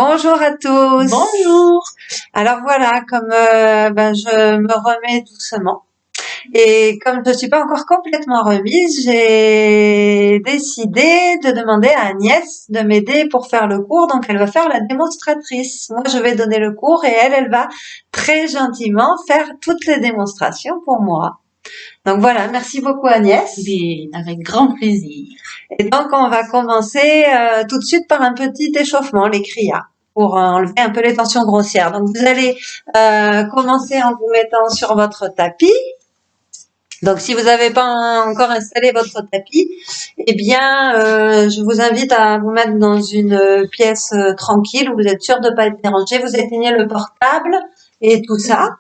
Bonjour à tous. Bonjour. Alors voilà, comme je me remets doucement et comme je ne suis pas encore complètement remise, j'ai décidé de demander à Agnès de m'aider pour faire le cours. Donc elle va faire la démonstratrice. Moi je vais donner le cours et elle va très gentiment faire toutes les démonstrations pour moi. Donc voilà, merci beaucoup Agnès. Bien, avec grand plaisir. Et donc on va commencer tout de suite par un petit échauffement, les kriyas, pour enlever un peu les tensions grossières. Donc vous allez commencer en vous mettant sur votre tapis. Donc si vous n'avez pas encore installé votre tapis, eh bien je vous invite à vous mettre dans une pièce tranquille où vous êtes sûr de ne pas être dérangé. Vous éteignez le portable et tout ça.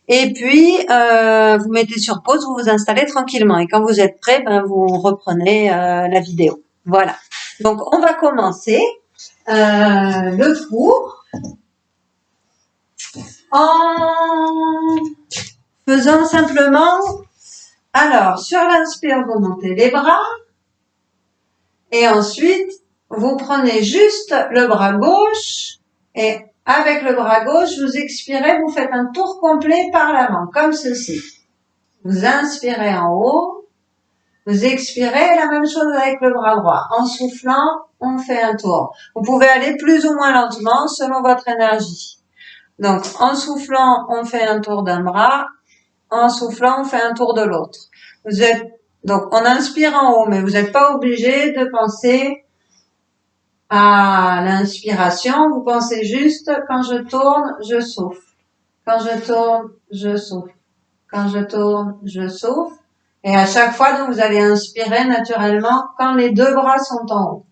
Et puis vous mettez sur pause, vous vous installez tranquillement. Et quand vous êtes prêt, vous reprenez la vidéo. Voilà. Donc on va commencer le cours en faisant simplement. Alors, sur l'inspire, vous montez les bras et ensuite, vous prenez juste le bras gauche et avec le bras gauche, vous expirez, vous faites un tour complet par l'avant, comme ceci. Vous inspirez en haut, vous expirez, la même chose avec le bras droit. En soufflant, on fait un tour. Vous pouvez aller plus ou moins lentement selon votre énergie. Donc, en soufflant, on fait un tour d'un bras. En soufflant, on fait un tour de l'autre. Donc, on inspire en haut, mais vous n'êtes pas obligé de penser à l'inspiration. Vous pensez juste, quand je tourne, je souffle. Quand je tourne, je souffle. Quand je tourne, je souffle. Et à chaque fois, donc, vous allez inspirer naturellement quand les deux bras sont en haut.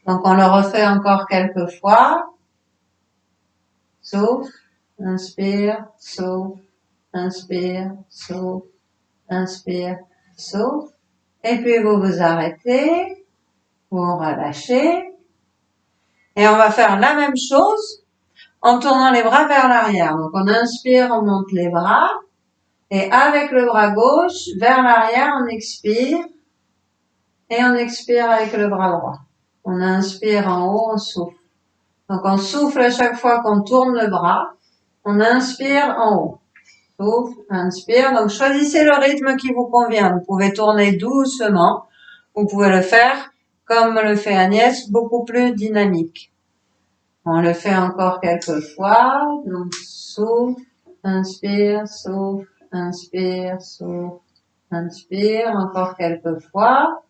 Donc, on le refait encore quelques fois. Souffle, inspire, souffle, inspire, souffle, inspire, souffle. Et puis, vous vous arrêtez, vous relâchez. Et on va faire la même chose en tournant les bras vers l'arrière. Donc, on inspire, on monte les bras. Et avec le bras gauche, vers l'arrière, on expire. Et on expire avec le bras droit. On inspire en haut, on souffle. Donc, on souffle à chaque fois qu'on tourne le bras. On inspire en haut. Souffle, inspire. Donc, choisissez le rythme qui vous convient. Vous pouvez tourner doucement. Vous pouvez le faire comme le fait Agnès, beaucoup plus dynamique. On le fait encore quelques fois. Donc, souffle, inspire, souffle, inspire, souffle, inspire. Encore quelques fois.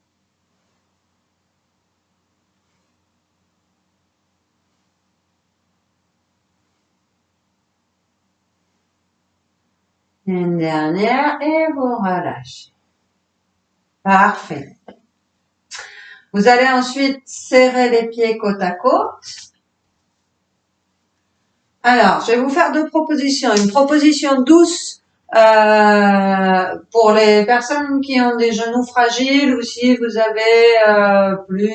Une dernière et vous relâchez. Parfait. Vous allez ensuite serrer les pieds côte à côte. Alors, je vais vous faire deux propositions. Une proposition douce pour les personnes qui ont des genoux fragiles ou si vous avez plus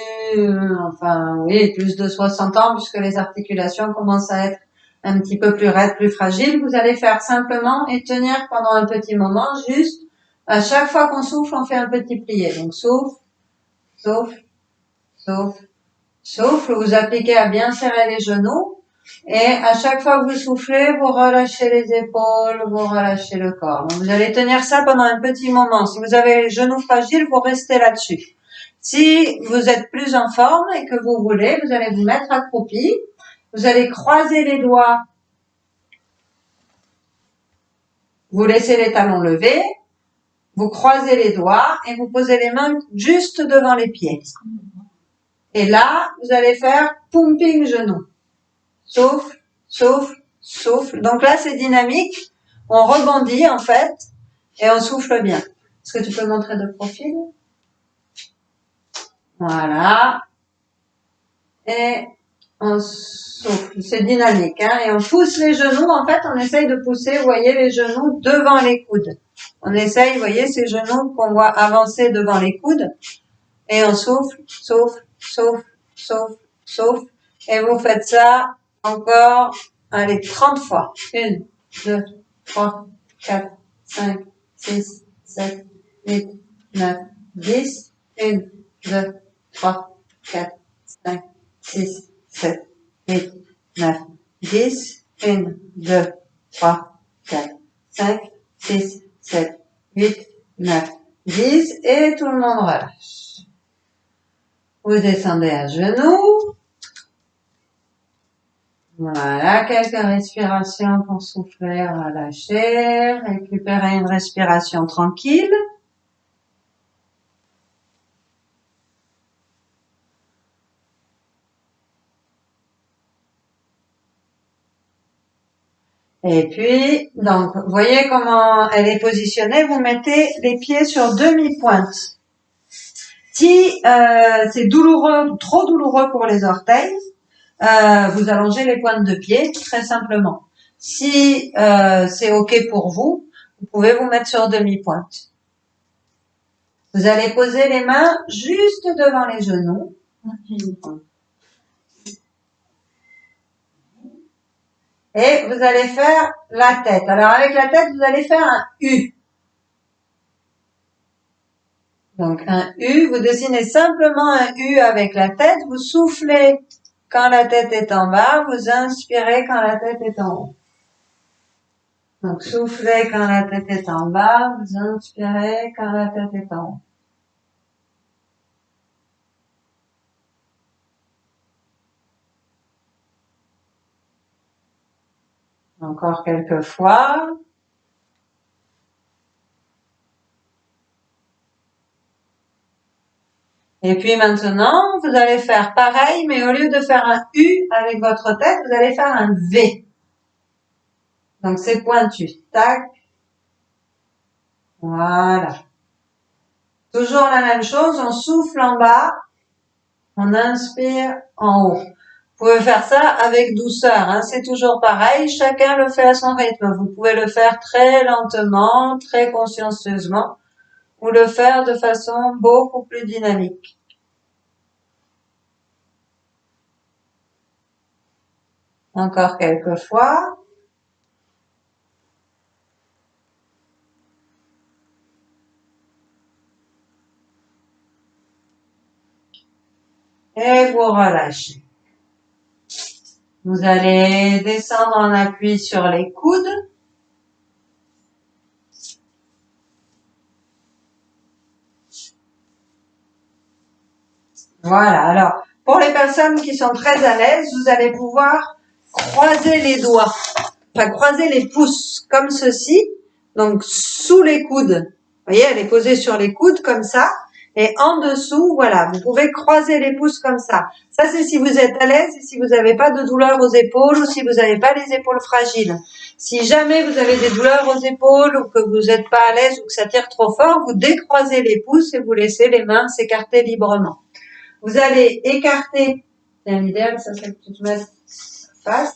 de 60 ans puisque les articulations commencent à être un petit peu plus raides, plus fragiles. Vous allez faire simplement et tenir pendant un petit moment, juste à chaque fois qu'on souffle, on fait un petit plié. Donc souffle, souffle, souffle, souffle. Vous appliquez à bien serrer les genoux. Et à chaque fois que vous soufflez, vous relâchez les épaules, vous relâchez le corps. Donc vous allez tenir ça pendant un petit moment. Si vous avez les genoux fragiles, vous restez là-dessus. Si vous êtes plus en forme et que vous voulez, vous allez vous mettre accroupi. Vous allez croiser les doigts. Vous laissez les talons levés. Vous croisez les doigts et vous posez les mains juste devant les pieds. Et là, vous allez faire pumping genou. Souffle, souffle, souffle. Donc là, c'est dynamique. On rebondit, en fait, et on souffle bien. Est-ce que tu peux montrer de profil? Voilà. Et on souffle. C'est dynamique, hein. Et on pousse les genoux. En fait, on essaye de pousser, vous voyez, les genoux devant les coudes. On essaye, vous voyez, ces genoux qu'on voit avancer devant les coudes. Et on souffle, souffle, souffle, souffle, souffle. Et vous faites ça encore, allez, 30 fois. 1, 2, 3, 4, 5, 6, 7, 8, 9, 10. 1, 2, 3, 4, 5, 6, 7, 8, 9, 10, 1, 2, 3, 4, 5, 6, 7, 8, 9, 10 et tout le monde relâche. Vous descendez à genoux. Voilà, quelques respirations pour souffler, relâcher, récupérer une respiration tranquille. Et puis, donc, vous voyez comment elle est positionnée, vous mettez les pieds sur demi-pointe. Si c'est douloureux, trop douloureux pour les orteils, vous allongez les pointes de pied, très simplement. Si c'est OK pour vous, vous pouvez vous mettre sur demi-pointe. Vous allez poser les mains juste devant les genoux. Et vous allez faire la tête. Alors avec la tête, vous allez faire un U. Donc un U, vous dessinez simplement un U avec la tête, vous soufflez quand la tête est en bas, vous inspirez quand la tête est en haut. Donc soufflez quand la tête est en bas, vous inspirez quand la tête est en haut. Encore quelques fois. Et puis maintenant, vous allez faire pareil, mais au lieu de faire un U avec votre tête, vous allez faire un V. Donc c'est pointu. Tac. Voilà. Toujours la même chose, on souffle en bas, on inspire en haut. Vous pouvez faire ça avec douceur, hein, c'est toujours pareil, chacun le fait à son rythme. Vous pouvez le faire très lentement, très consciencieusement, ou le faire de façon beaucoup plus dynamique. Encore quelques fois. Et vous relâchez. Vous allez descendre en appui sur les coudes. Voilà. Alors, pour les personnes qui sont très à l'aise, vous allez pouvoir croiser les doigts. Enfin, croiser les pouces comme ceci. Donc, sous les coudes. Vous voyez, elle est posée sur les coudes comme ça. Et en dessous, voilà, vous pouvez croiser les pouces comme ça. Ça, c'est si vous êtes à l'aise et si vous n'avez pas de douleur aux épaules ou si vous n'avez pas les épaules fragiles. Si jamais vous avez des douleurs aux épaules ou que vous n'êtes pas à l'aise ou que ça tire trop fort, vous décroisez les pouces et vous laissez les mains s'écarter librement. Vous allez écarter, c'est l'idéal, ça c'est que tu te mettes face.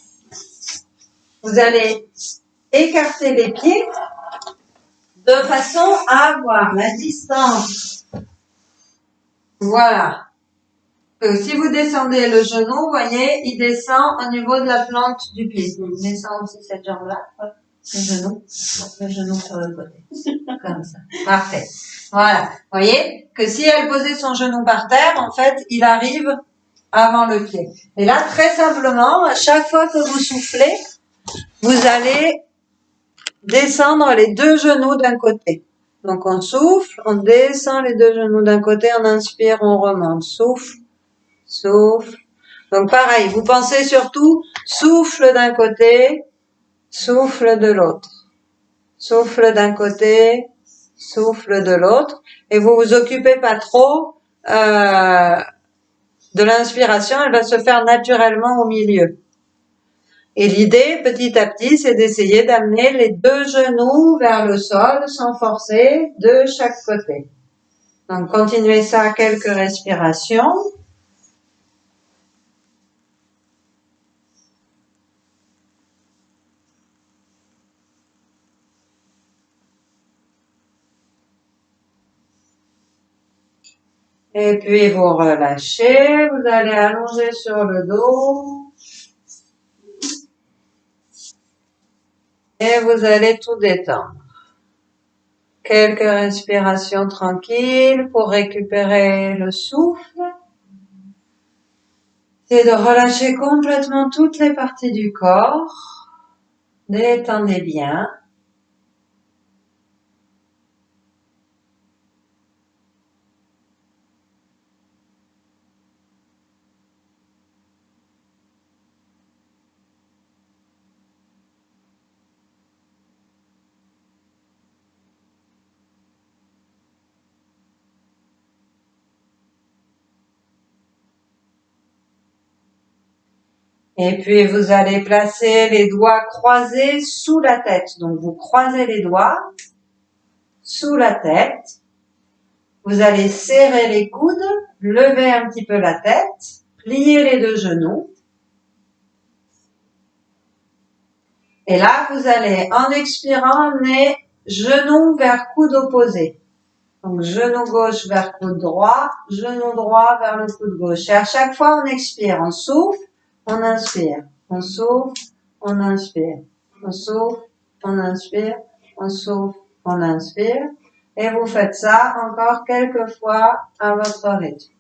Vous allez écarter les pieds de façon à avoir la distance. Voilà. Que si vous descendez le genou, vous voyez, il descend au niveau de la plante du pied. Donc, descend aussi cette jambe-là, le genou sur le côté. Comme ça. Parfait. Voilà. Vous voyez que si elle posait son genou par terre, en fait, il arrive avant le pied. Et là, très simplement, à chaque fois que vous soufflez, vous allez descendre les deux genoux d'un côté. Donc, on souffle, on descend les deux genoux d'un côté, on inspire, on remonte. Souffle, souffle. Donc, pareil, vous pensez surtout souffle d'un côté, souffle de l'autre. Souffle d'un côté, souffle de l'autre. Et vous vous occupez pas trop de l'inspiration, elle va se faire naturellement au milieu. Et l'idée, petit à petit, c'est d'essayer d'amener les deux genoux vers le sol sans forcer de chaque côté. Donc, continuez ça quelques respirations. Et puis, vous relâchez, vous allez allonger sur le dos. Et vous allez tout détendre. Quelques respirations tranquilles pour récupérer le souffle. Et de relâcher complètement toutes les parties du corps. Détendez bien. Et puis, vous allez placer les doigts croisés sous la tête. Donc, vous croisez les doigts sous la tête. Vous allez serrer les coudes, lever un petit peu la tête, plier les deux genoux. Et là, vous allez, en expirant, amener genou vers coude opposé. Donc, genou gauche vers coude droit, genou droit vers le coude gauche. Et à chaque fois, on expire, on souffle, on inspire, on souffle, on inspire, on souffle, on inspire, on souffle, on inspire. Et vous faites ça encore quelques fois à votre rythme.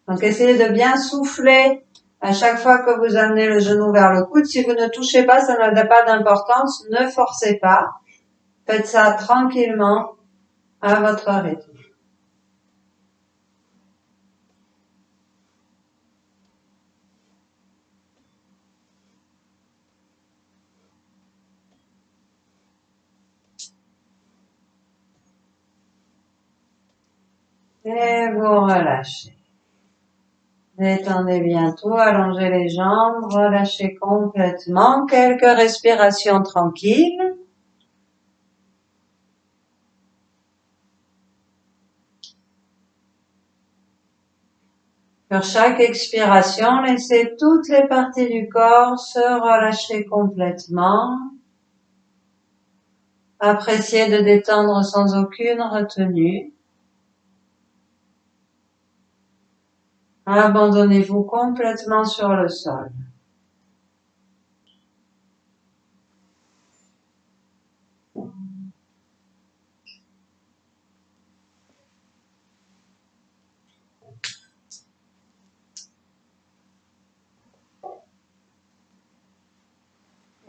Donc, essayez de bien souffler à chaque fois que vous amenez le genou vers le coude. Si vous ne touchez pas, ça n'a pas d'importance. Ne forcez pas. Faites ça tranquillement à votre rythme. Et vous relâchez. Détendez bien tout, allongez les jambes, relâchez complètement. Quelques respirations tranquilles. Sur chaque expiration, laissez toutes les parties du corps se relâcher complètement. Appréciez de détendre sans aucune retenue. Abandonnez-vous complètement sur le sol.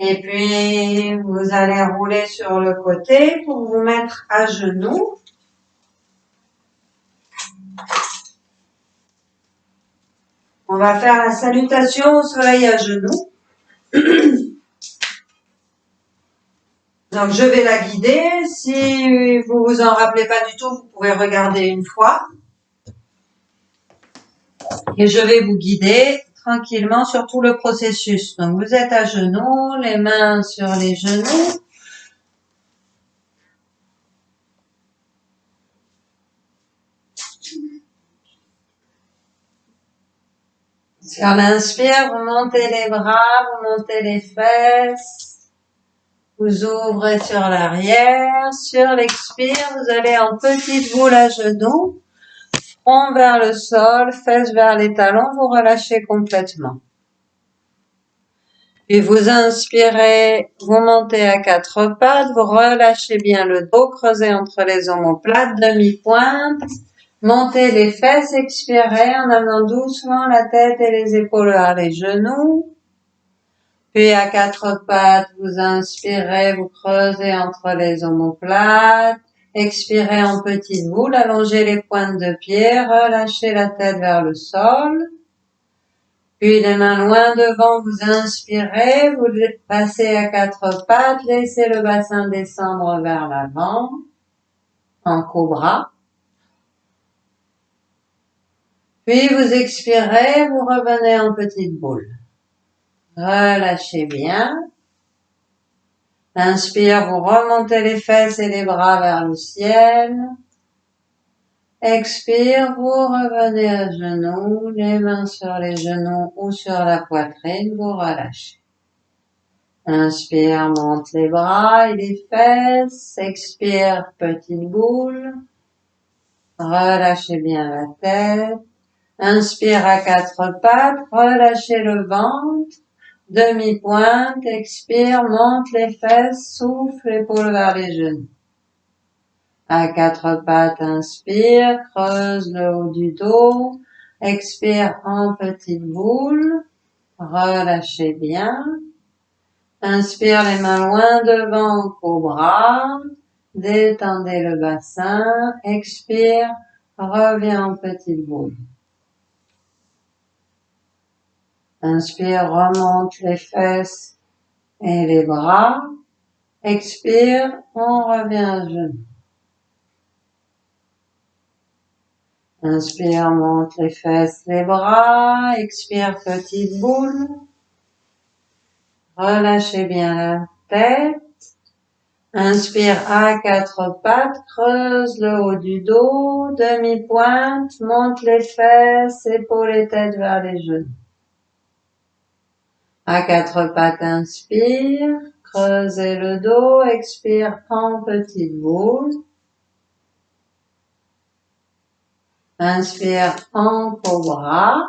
Et puis, vous allez rouler sur le côté pour vous mettre à genoux. On va faire la salutation au soleil à genoux. Donc, je vais la guider. Si vous vous en rappelez pas du tout, vous pouvez regarder une fois. Et je vais vous guider tranquillement sur tout le processus. Donc, vous êtes à genoux, les mains sur les genoux. Sur l'inspire, vous montez les bras, vous montez les fesses. Vous ouvrez sur l'arrière. Sur l'expire, vous allez en petite boule à genoux. Front vers le sol, fesses vers les talons, vous relâchez complètement. Puis vous inspirez, vous montez à quatre pattes, vous relâchez bien le dos, creusez entre les omoplates, demi-pointe. Montez les fesses, expirez en amenant doucement la tête et les épaules vers les genoux. Puis à quatre pattes, vous inspirez, vous creusez entre les omoplates. Expirez en petite boule, allongez les pointes de pied, relâchez la tête vers le sol. Puis les mains loin devant, vous inspirez, vous passez à quatre pattes, laissez le bassin descendre vers l'avant, en cobra. Puis vous expirez, vous revenez en petite boule. Relâchez bien. Inspire, vous remontez les fesses et les bras vers le ciel. Expire, vous revenez à genoux, les mains sur les genoux ou sur la poitrine, vous relâchez. Inspire, monte les bras et les fesses. Expire, petite boule. Relâchez bien la tête. Inspire à quatre pattes, relâchez le ventre. Demi-pointe, expire, monte les fesses, souffle, épaule vers les genoux. À quatre pattes, inspire, creuse le haut du dos. Expire en petite boule. Relâchez bien. Inspire les mains loin devant, cobra. Détendez le bassin. Expire. Reviens en petite boule. Inspire, remonte les fesses et les bras. Expire, on revient à genoux. Inspire, monte les fesses, les bras. Expire, petite boule. Relâchez bien la tête. Inspire à quatre pattes, creuse le haut du dos, demi-pointe, monte les fesses, épaules et tête vers les genoux. À quatre pattes, inspire, creusez le dos, expire en petite boule. Inspire en cobra.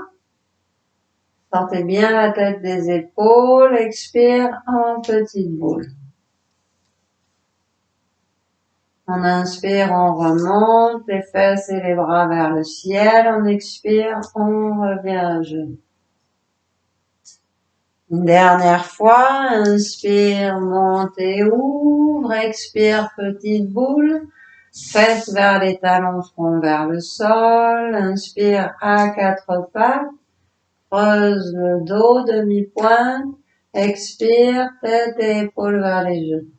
Sortez bien la tête des épaules, expire en petite boule. On inspire, on remonte les fesses et les bras vers le ciel. On expire, on revient à genoux. Une dernière fois, inspire, monte et ouvre. Expire, petite boule. Fesses vers les talons, front vers le sol. Inspire à quatre pattes. Creuse le dos, demi-pointe. Expire, tête et épaules vers les genoux.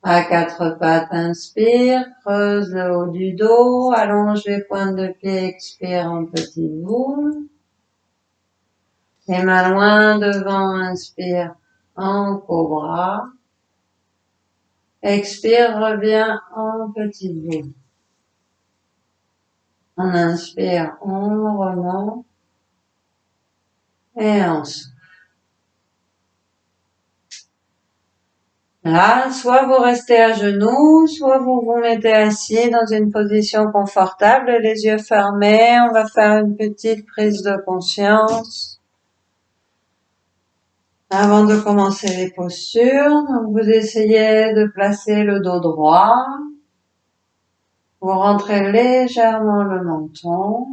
À quatre pattes, inspire, creuse le haut du dos, allonge les pointes de pied, expire en petite boule. Les mains loin devant, inspire en cobra. Expire, reviens en petite boule. On inspire, on remonte et on souffle. Là, soit vous restez à genoux, soit vous vous mettez assis dans une position confortable, les yeux fermés. On va faire une petite prise de conscience avant de commencer les postures. Donc, vous essayez de placer le dos droit. Vous rentrez légèrement le menton.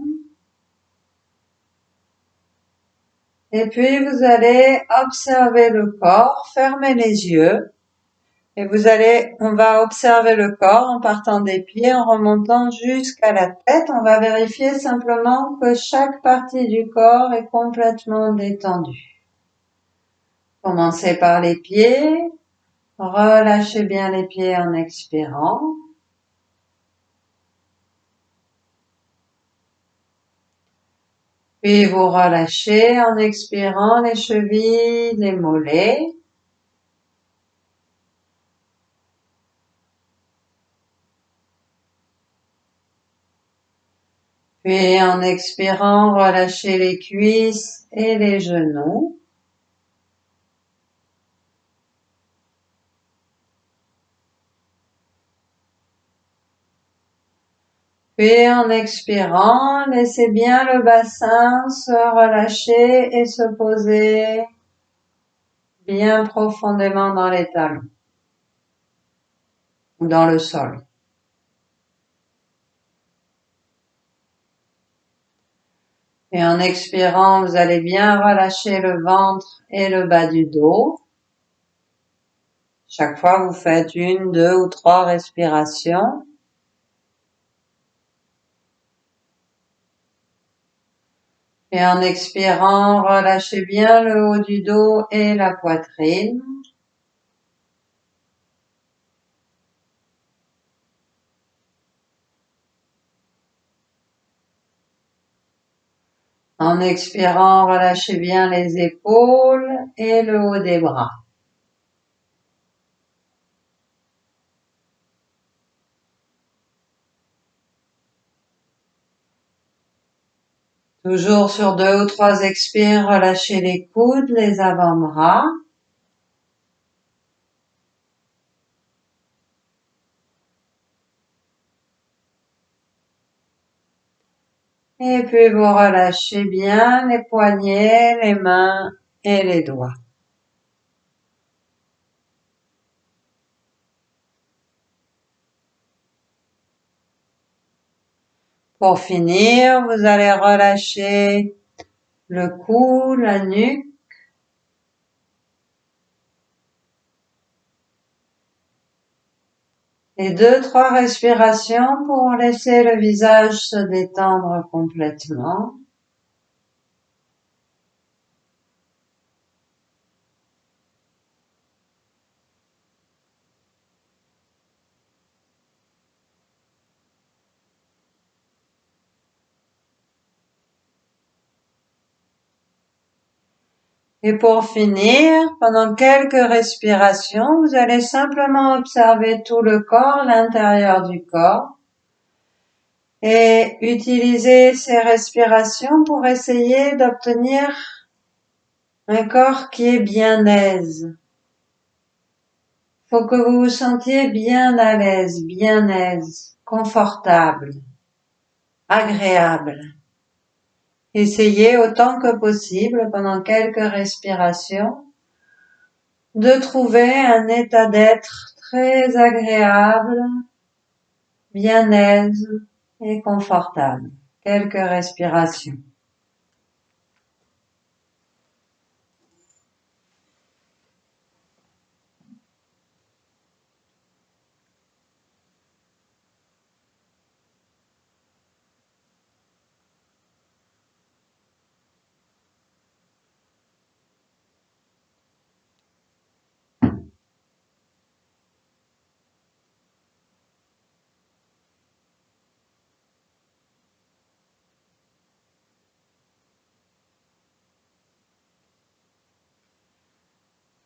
Et puis, vous allez observer le corps, fermer les yeux. Et on va observer le corps en partant des pieds, en remontant jusqu'à la tête. On va vérifier simplement que chaque partie du corps est complètement détendue. Commencez par les pieds. Relâchez bien les pieds en expirant. Puis vous relâchez en expirant les chevilles, les mollets. Puis en expirant, relâchez les cuisses et les genoux. Puis en expirant, laissez bien le bassin se relâcher et se poser bien profondément dans les talons ou dans le sol. Et en expirant, vous allez bien relâcher le ventre et le bas du dos. Chaque fois, vous faites 1, 2 ou 3 respirations. Et en expirant, relâchez bien le haut du dos et la poitrine. En expirant, relâchez bien les épaules et le haut des bras. Toujours sur 2 ou 3 expires, relâchez les coudes, les avant-bras. Et puis vous relâchez bien les poignets, les mains et les doigts. Pour finir, vous allez relâcher le cou, la nuque. Et 2-3 respirations pour laisser le visage se détendre complètement. Et pour finir, pendant quelques respirations, vous allez simplement observer tout le corps, l'intérieur du corps, et utiliser ces respirations pour essayer d'obtenir un corps qui est bien aise. Faut que vous vous sentiez bien à l'aise, confortable, agréable. Essayez autant que possible, pendant quelques respirations, de trouver un état d'être très agréable, bien aise et confortable. Quelques respirations.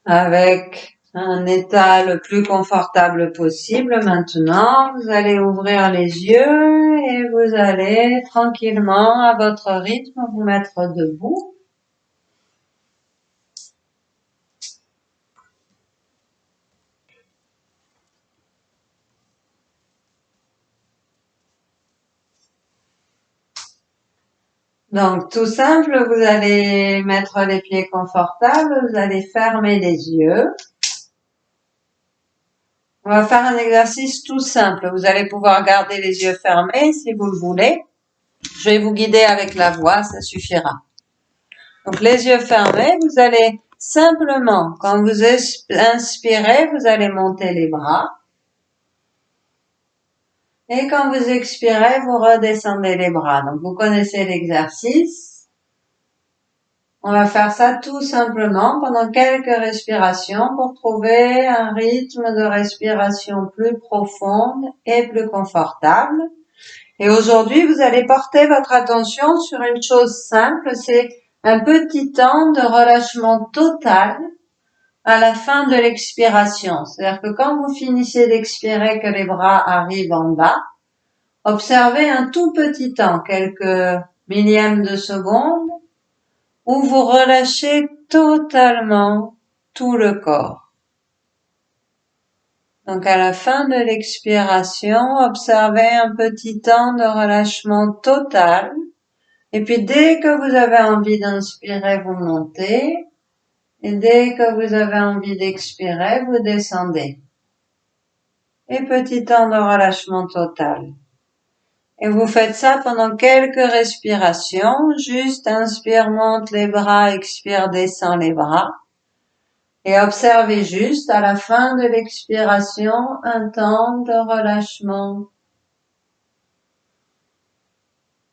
Avec un état le plus confortable possible, maintenant, vous allez ouvrir les yeux et vous allez tranquillement, à votre rythme, vous mettre debout. Donc, tout simple, vous allez mettre les pieds confortables, vous allez fermer les yeux. On va faire un exercice tout simple. Vous allez pouvoir garder les yeux fermés si vous le voulez. Je vais vous guider avec la voix, ça suffira. Donc, les yeux fermés, vous allez simplement, quand vous inspirez, vous allez monter les bras. Et quand vous expirez, vous redescendez les bras. Donc, vous connaissez l'exercice. On va faire ça tout simplement pendant quelques respirations pour trouver un rythme de respiration plus profonde et plus confortable. Et aujourd'hui, vous allez porter votre attention sur une chose simple, c'est un petit temps de relâchement total à la fin de l'expiration. C'est-à-dire que quand vous finissez d'expirer, que les bras arrivent en bas, observez un tout petit temps, quelques millièmes de seconde, où vous relâchez totalement tout le corps. Donc à la fin de l'expiration, observez un petit temps de relâchement total. Et puis dès que vous avez envie d'inspirer, vous montez. Et dès que vous avez envie d'expirer, vous descendez. Et petit temps de relâchement total. Et vous faites ça pendant quelques respirations. Juste inspire, monte les bras, expire, descend les bras. Et observez juste à la fin de l'expiration un temps de relâchement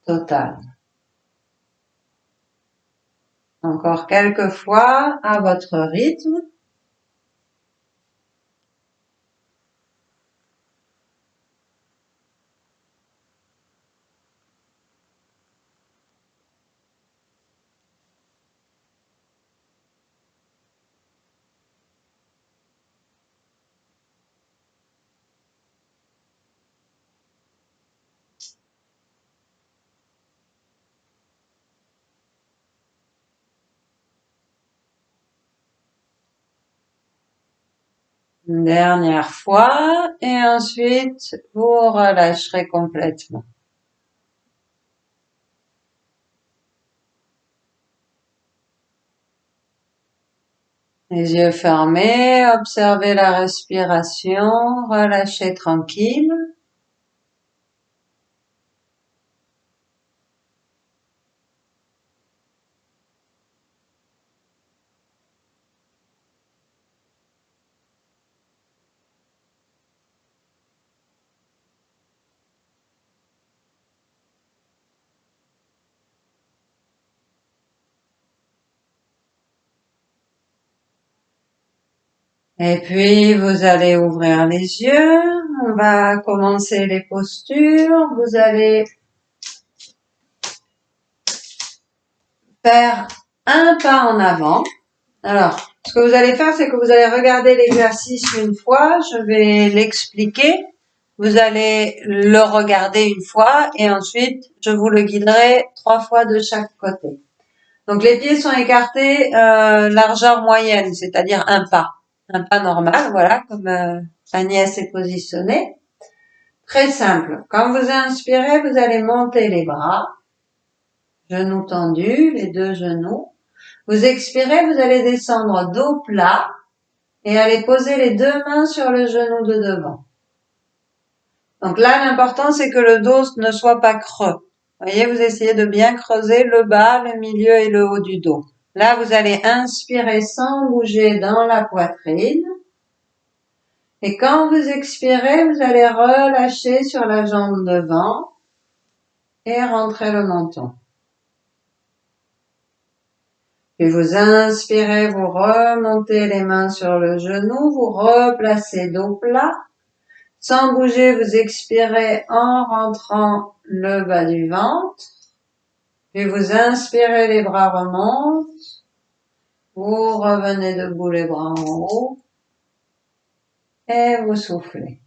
total. Encore quelques fois à votre rythme. Une dernière fois et ensuite vous relâcherez complètement. Les yeux fermés, observez la respiration, relâchez tranquille. Et puis, vous allez ouvrir les yeux. On va commencer les postures. Vous allez faire un pas en avant. Alors, ce que vous allez faire, c'est que vous allez regarder l'exercice une fois. Je vais l'expliquer. Vous allez le regarder une fois et ensuite, je vous le guiderai 3 fois de chaque côté. Donc, les pieds sont écartés largeur moyenne, c'est-à-dire un pas normal, voilà, comme Agnès est positionnée. Très simple. Quand vous inspirez, vous allez monter les bras, genoux tendus, les 2 genoux. Vous expirez, vous allez descendre dos plat et allez poser les 2 mains sur le genou de devant. Donc là, l'important, c'est que le dos ne soit pas creux. Vous voyez, vous essayez de bien creuser le bas, le milieu et le haut du dos. Là, vous allez inspirer sans bouger dans la poitrine. Et quand vous expirez, vous allez relâcher sur la jambe devant et rentrer le menton. Puis vous inspirez, vous remontez les mains sur le genou, vous replacez dos plat. Sans bouger, vous expirez en rentrant le bas du ventre. Puis vous inspirez, les bras remontent. Vous revenez debout, les bras en haut. Et vous soufflez.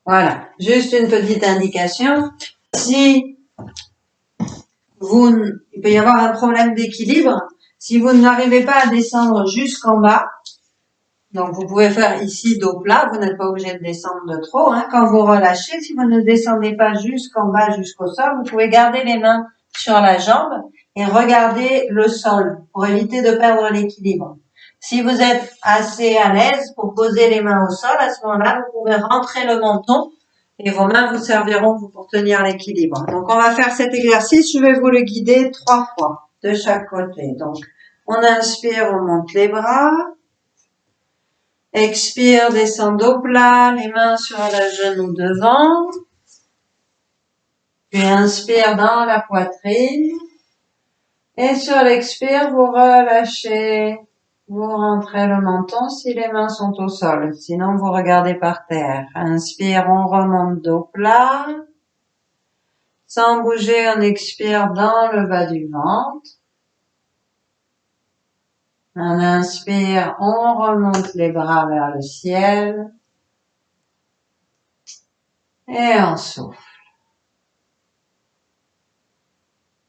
Voilà, juste une petite indication. Si il peut y avoir un problème d'équilibre, si vous n'arrivez pas à descendre jusqu'en bas, donc vous pouvez faire ici dos plat, vous n'êtes pas obligé de descendre de trop. Quand vous relâchez, si vous ne descendez pas jusqu'en bas, jusqu'au sol, vous pouvez garder les mains sur la jambe et regarder le sol pour éviter de perdre l'équilibre. Si vous êtes assez à l'aise pour poser les mains au sol, à ce moment-là, vous pouvez rentrer le menton et vos mains vous serviront pour tenir l'équilibre. Donc on va faire cet exercice, je vais vous le guider 3 fois de chaque côté. Donc on inspire, on monte les bras. Expire, descend dos plat, les mains sur le genou devant. Puis inspire dans la poitrine. Et sur l'expire, vous relâchez. Vous rentrez le menton si les mains sont au sol. Sinon, vous regardez par terre. Inspire, on remonte dos plat. Sans bouger, on expire dans le bas du ventre. On inspire, on remonte les bras vers le ciel. Et on souffle.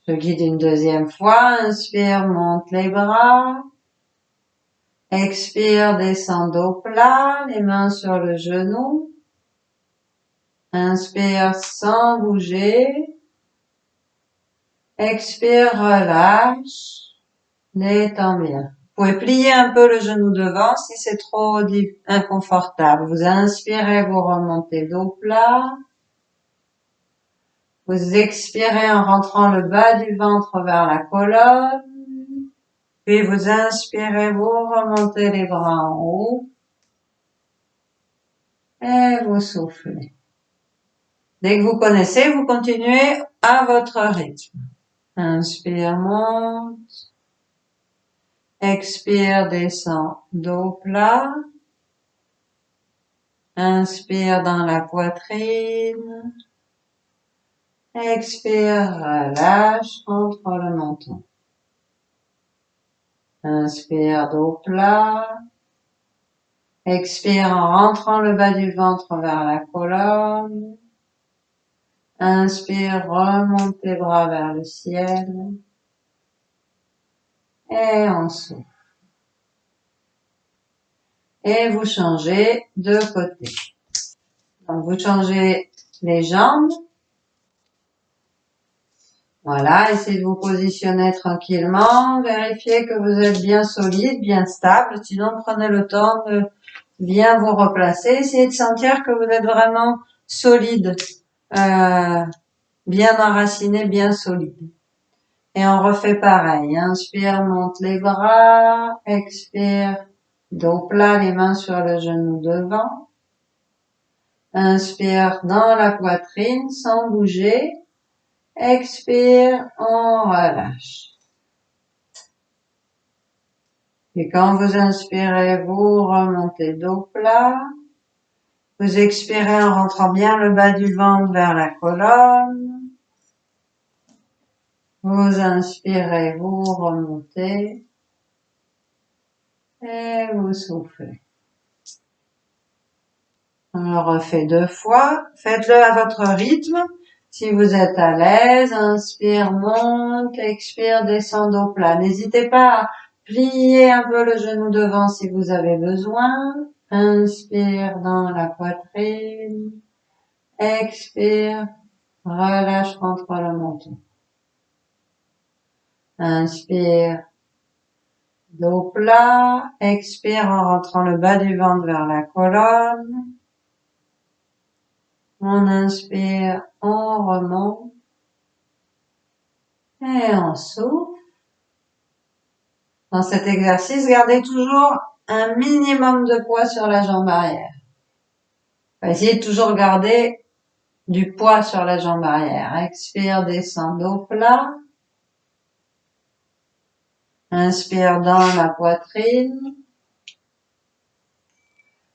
Je guide une deuxième fois. Inspire, monte les bras. Expire, descend dos plat, les mains sur le genou. Inspire sans bouger. Expire, relâche. Détends bien. Vous pouvez plier un peu le genou devant si c'est trop inconfortable. Vous inspirez, vous remontez dos plat. Vous expirez en rentrant le bas du ventre vers la colonne. Puis vous inspirez, vous remontez les bras en haut. Et vous soufflez. Dès que vous connaissez, vous continuez à votre rythme. Inspire, monte. Expire, descend, dos plat. Inspire dans la poitrine. Expire, relâche, entre le menton. Inspire, dos plat. Expire en rentrant le bas du ventre vers la colonne. Inspire, remonte les bras vers le ciel. Et on souffle. Et vous changez de côté. Donc vous changez les jambes. Voilà, essayez de vous positionner tranquillement. Vérifiez que vous êtes bien solide, bien stable. Sinon, prenez le temps de bien vous replacer. Essayez de sentir que vous êtes vraiment solide, bien enraciné, bien solide. Et on refait pareil. Inspire, monte les bras. Expire, dos plat, les mains sur le genou devant. Inspire dans la poitrine sans bouger. Expire, on relâche. Et quand vous inspirez, vous remontez dos plat. Vous expirez en rentrant bien le bas du ventre vers la colonne. Vous inspirez, vous remontez. Et vous soufflez. On le refait 2 fois. Faites-le à votre rythme. Si vous êtes à l'aise, inspire, monte, expire, descend au plat. N'hésitez pas à plier un peu le genou devant si vous avez besoin. Inspire dans la poitrine. Expire, relâche contre le menton. Inspire, dos plat. Expire en rentrant le bas du ventre vers la colonne. On inspire, on remonte. Et on souffle. Dans cet exercice, gardez toujours un minimum de poids sur la jambe arrière. Essayez de toujours garder du poids sur la jambe arrière. Expire, descend dos plat. Inspire dans la poitrine.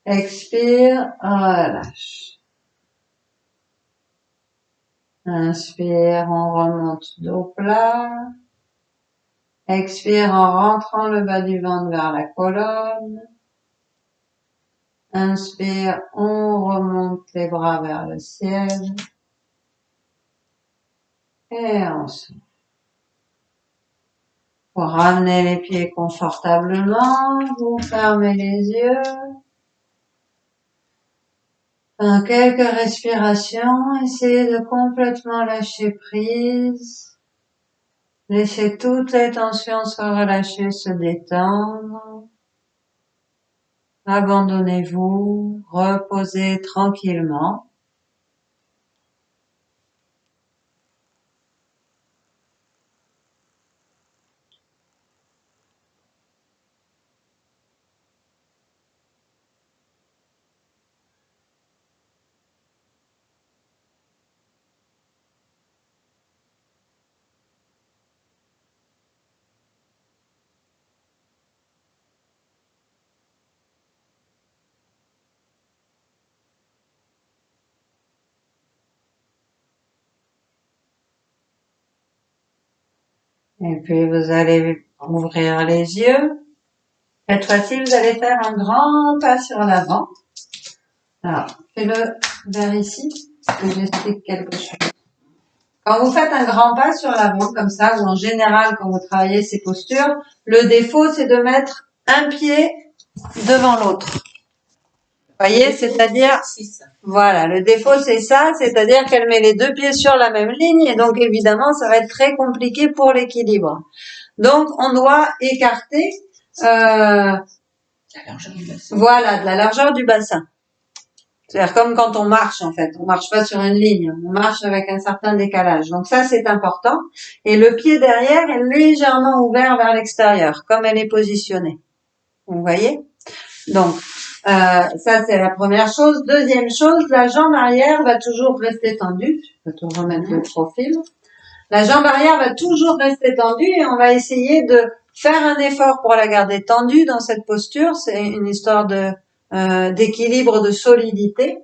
Expire, relâche. Inspire, on remonte dos plat. Expire en rentrant le bas du ventre vers la colonne. Inspire, on remonte les bras vers le ciel. Et on souffle. Pour ramener les pieds confortablement, vous fermez les yeux. En quelques respirations, essayez de complètement lâcher prise. Laissez toutes les tensions se relâcher, se détendre. Abandonnez-vous, reposez tranquillement. Et puis vous allez ouvrir les yeux. Cette fois-ci, vous allez faire un grand pas sur l'avant. Alors, fais-le vers ici, que j'explique quelque chose. Quand vous faites un grand pas sur l'avant, comme ça, ou en général, quand vous travaillez ces postures, le défaut, c'est de mettre un pied devant l'autre. Voyez, c'est-à-dire, voilà, le défaut, c'est ça, c'est-à-dire qu'elle met les 2 pieds sur la même ligne, et donc, évidemment, ça va être très compliqué pour l'équilibre. Donc, on doit écarter, voilà, de la largeur du bassin. C'est-à-dire comme quand on marche, en fait. On marche pas sur une ligne. On marche avec un certain décalage. Donc ça, c'est important. Et le pied derrière est légèrement ouvert vers l'extérieur, comme elle est positionnée. Vous voyez? Donc, ça, c'est la première chose. Deuxième chose, la jambe arrière va toujours rester tendue. Je peux te remettre le profil. La jambe arrière va toujours rester tendue et on va essayer de faire un effort pour la garder tendue dans cette posture. C'est une histoire d'équilibre, de solidité.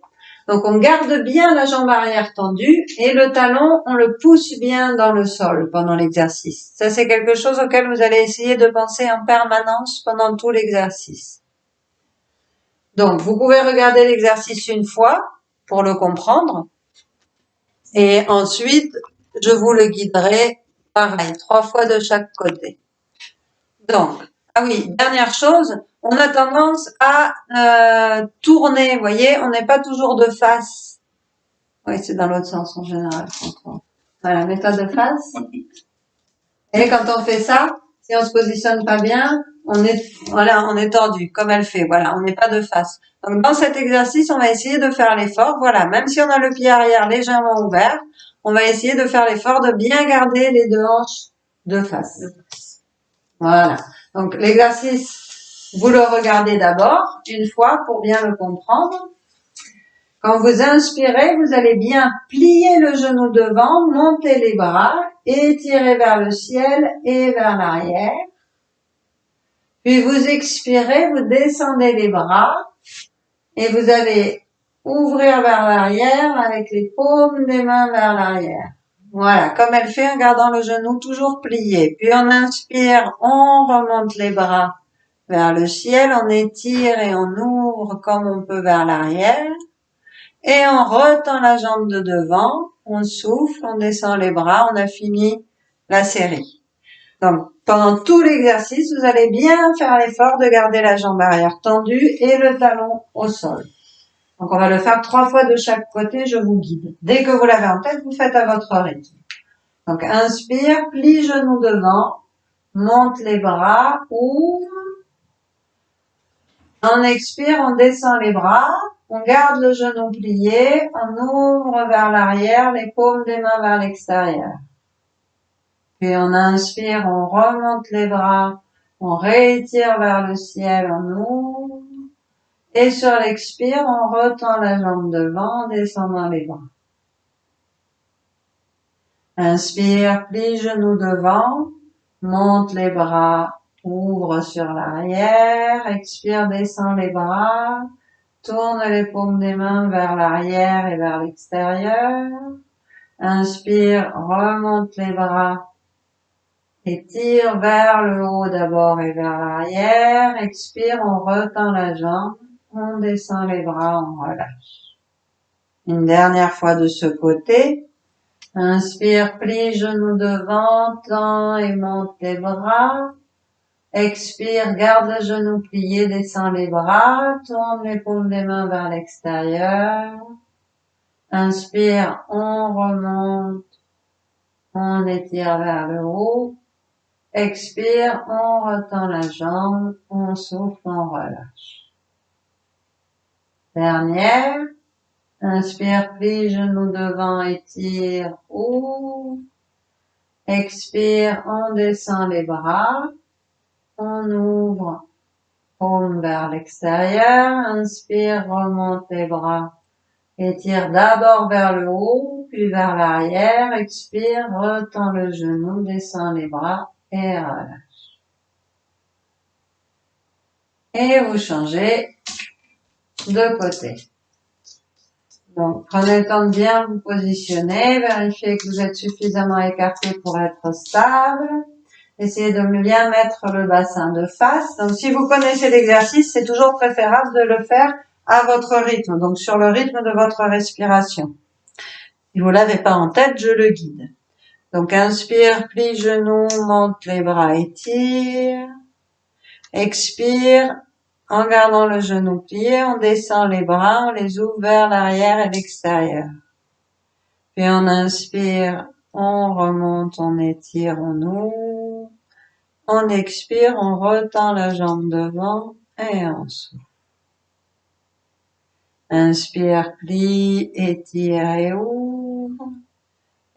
Donc on garde bien la jambe arrière tendue et le talon, on le pousse bien dans le sol pendant l'exercice. Ça, c'est quelque chose auquel vous allez essayer de penser en permanence pendant tout l'exercice. Donc vous pouvez regarder l'exercice une fois pour le comprendre et ensuite je vous le guiderai pareil, 3 fois de chaque côté. Donc, ah oui, dernière chose, on a tendance à tourner, vous voyez, on n'est pas toujours de face. Oui, c'est dans l'autre sens en général. Voilà, mets-toi de face. Et quand on fait ça, si on se positionne pas bien, on est tordu, comme elle fait. Voilà, on n'est pas de face. Donc, dans cet exercice, on va essayer de faire l'effort. Voilà, même si on a le pied arrière légèrement ouvert, on va essayer de faire l'effort de bien garder les 2 hanches de face. Voilà. Donc, l'exercice, vous le regardez d'abord, une fois, pour bien le comprendre. Quand vous inspirez, vous allez bien plier le genou devant, monter les bras, étirer vers le ciel et vers l'arrière. Puis vous expirez, vous descendez les bras et vous allez ouvrir vers l'arrière avec les paumes des mains vers l'arrière. Voilà, comme elle fait en gardant le genou toujours plié. Puis on inspire, on remonte les bras vers le ciel, on étire et on ouvre comme on peut vers l'arrière. Et on retend la jambe de devant, on souffle, on descend les bras, on a fini la série. Donc, pendant tout l'exercice, vous allez bien faire l'effort de garder la jambe arrière tendue et le talon au sol. Donc, on va le faire 3 fois de chaque côté, je vous guide. Dès que vous l'avez en tête, vous faites à votre rythme. Donc, inspire, plie genou devant, monte les bras, ouvre. On expire, on descend les bras, on garde le genou plié, on ouvre vers l'arrière, les paumes des mains vers l'extérieur. Puis on inspire, on remonte les bras, on réétire vers le ciel, on ouvre. Et sur l'expire, on retend la jambe devant en descendant les bras. Inspire, plie genou devant, monte les bras, ouvre sur l'arrière, expire, descend les bras, tourne les paumes des mains vers l'arrière et vers l'extérieur. Inspire, remonte les bras, étire vers le haut d'abord et vers l'arrière. Expire, on retend la jambe, on descend les bras, on relâche. Une dernière fois de ce côté. Inspire, plie genou devant, tend et monte les bras. Expire, garde le genou plié, descend les bras, tourne les paumes des mains vers l'extérieur. Inspire, on remonte, on étire vers le haut. Expire, on retend la jambe, on souffle, on relâche. Dernière. Inspire, plie genou devant, étire, ouvre. Expire, on descend les bras, on ouvre, paume vers l'extérieur. Inspire, remonte les bras, étire d'abord vers le haut, puis vers l'arrière. Expire, retend le genou, descend les bras et relâche. Et vous changez de côté. Donc, prenez le temps de bien vous positionner, vérifiez que vous êtes suffisamment écarté pour être stable. Essayez de bien mettre le bassin de face. Donc, si vous connaissez l'exercice, c'est toujours préférable de le faire à votre rythme, donc sur le rythme de votre respiration. Si vous l'avez pas en tête, je le guide. Donc, inspire, plie genou, monte les bras, étire. Expire, en gardant le genou plié, on descend les bras, on les ouvre vers l'arrière et l'extérieur. Puis on inspire, on remonte, on étire, on ouvre. On expire, on retend la jambe devant et on souffle. Inspire, plie, étire et ouvre.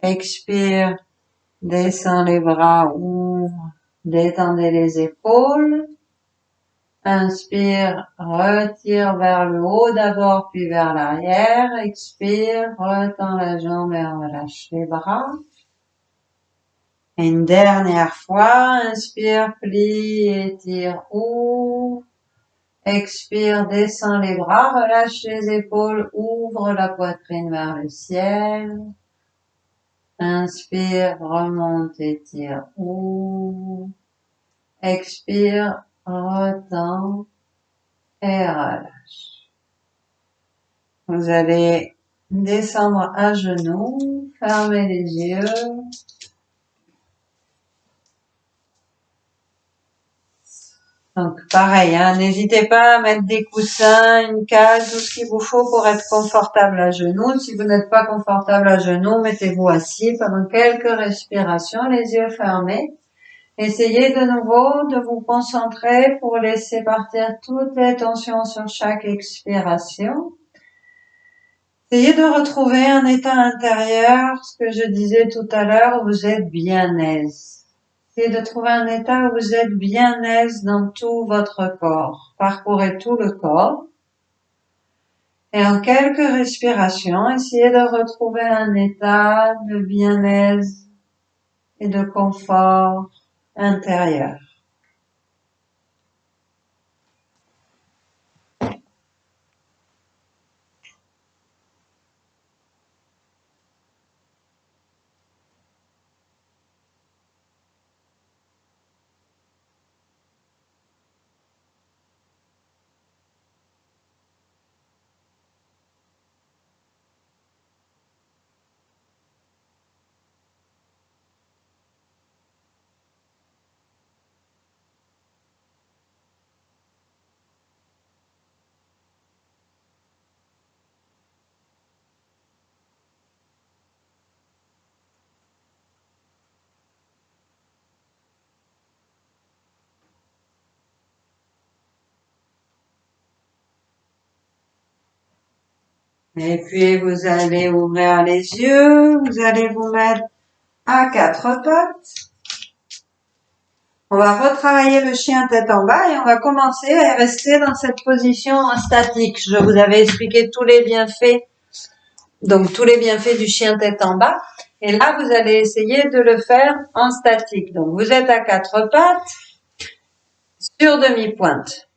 Expire, descend les bras, ouvre, détendez les épaules. Inspire, retire vers le haut d'abord, puis vers l'arrière. Expire, retend la jambe et relâche les bras. Et une dernière fois, inspire, plie, étire, ouvre. Expire, descend les bras, relâche les épaules, ouvre la poitrine vers le ciel. Inspire, remonte, étire, ouvre. Expire, retend et relâche. Vous allez descendre à genoux, fermer les yeux. Donc pareil, n'hésitez pas à mettre des coussins, une cale, tout ce qu'il vous faut pour être confortable à genoux. Si vous n'êtes pas confortable à genoux, mettez-vous assis pendant quelques respirations, les yeux fermés. Essayez de nouveau de vous concentrer pour laisser partir toutes les tensions sur chaque expiration. Essayez de retrouver un état intérieur, ce que je disais tout à l'heure, où vous êtes bien aise. Essayez de trouver un état où vous êtes bien aise dans tout votre corps. Parcourez tout le corps. Et en quelques respirations, essayez de retrouver un état de bien-aise et de confort intérieur. Et puis, vous allez ouvrir les yeux. Vous allez vous mettre à quatre pattes. On va retravailler le chien tête en bas et on va commencer à rester dans cette position statique. Je vous avais expliqué tous les bienfaits, donc tous les bienfaits du chien tête en bas. Et là, vous allez essayer de le faire en statique. Donc, vous êtes à quatre pattes sur demi-pointe.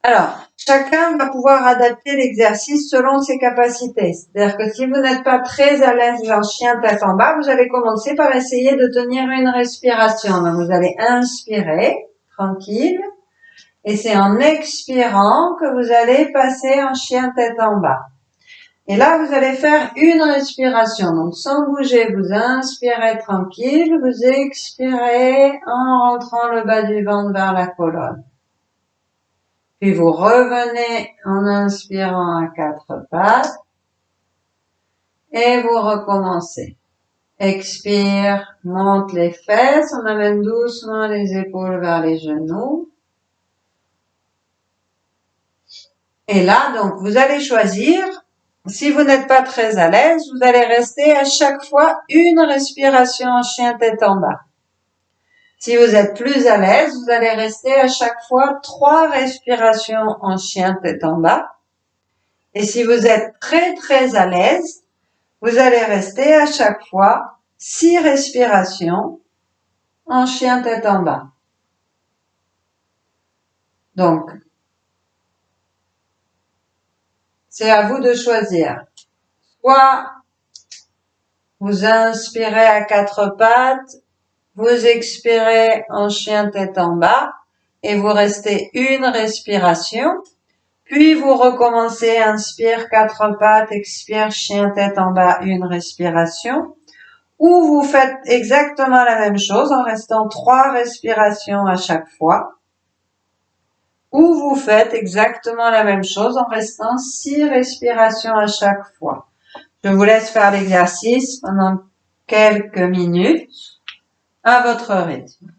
Alors, chacun va pouvoir adapter l'exercice selon ses capacités. C'est-à-dire que si vous n'êtes pas très à l'aise en chien tête en bas, vous allez commencer par essayer de tenir une respiration. Donc, vous allez inspirer, tranquille, et c'est en expirant que vous allez passer en chien tête en bas. Et là, vous allez faire une respiration. Donc, sans bouger, vous inspirez tranquille, vous expirez en rentrant le bas du ventre vers la colonne. Puis vous revenez en inspirant à quatre pattes et vous recommencez. Expire, monte les fesses, on amène doucement les épaules vers les genoux. Et là, donc, vous allez choisir, si vous n'êtes pas très à l'aise, vous allez rester à chaque fois une respiration en chien tête en bas. Si vous êtes plus à l'aise, vous allez rester à chaque fois 3 respirations en chien tête en bas. Et si vous êtes très très à l'aise, vous allez rester à chaque fois 6 respirations en chien tête en bas. Donc, c'est à vous de choisir. Soit vous inspirez à 4 pattes, vous expirez en chien tête en bas et vous restez une respiration. Puis vous recommencez, inspire 4 pattes, expire chien tête en bas, une respiration. Ou vous faites exactement la même chose en restant 3 respirations à chaque fois. Ou vous faites exactement la même chose en restant 6 respirations à chaque fois. Je vous laisse faire l'exercice pendant quelques minutes à votre rythme.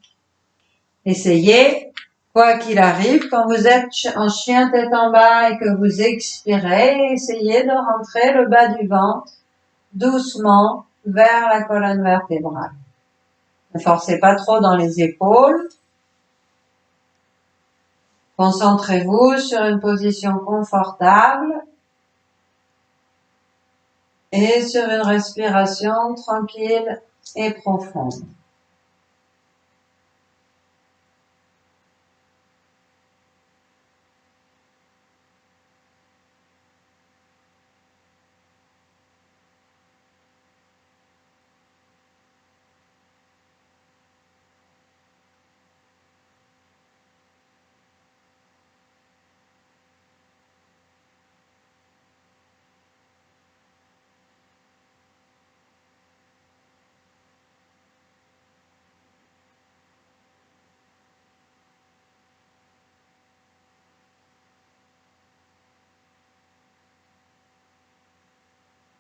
Essayez, quoi qu'il arrive, quand vous êtes en chien tête en bas et que vous expirez, essayez de rentrer le bas du ventre doucement vers la colonne vertébrale. Ne forcez pas trop dans les épaules. Concentrez-vous sur une position confortable et sur une respiration tranquille et profonde.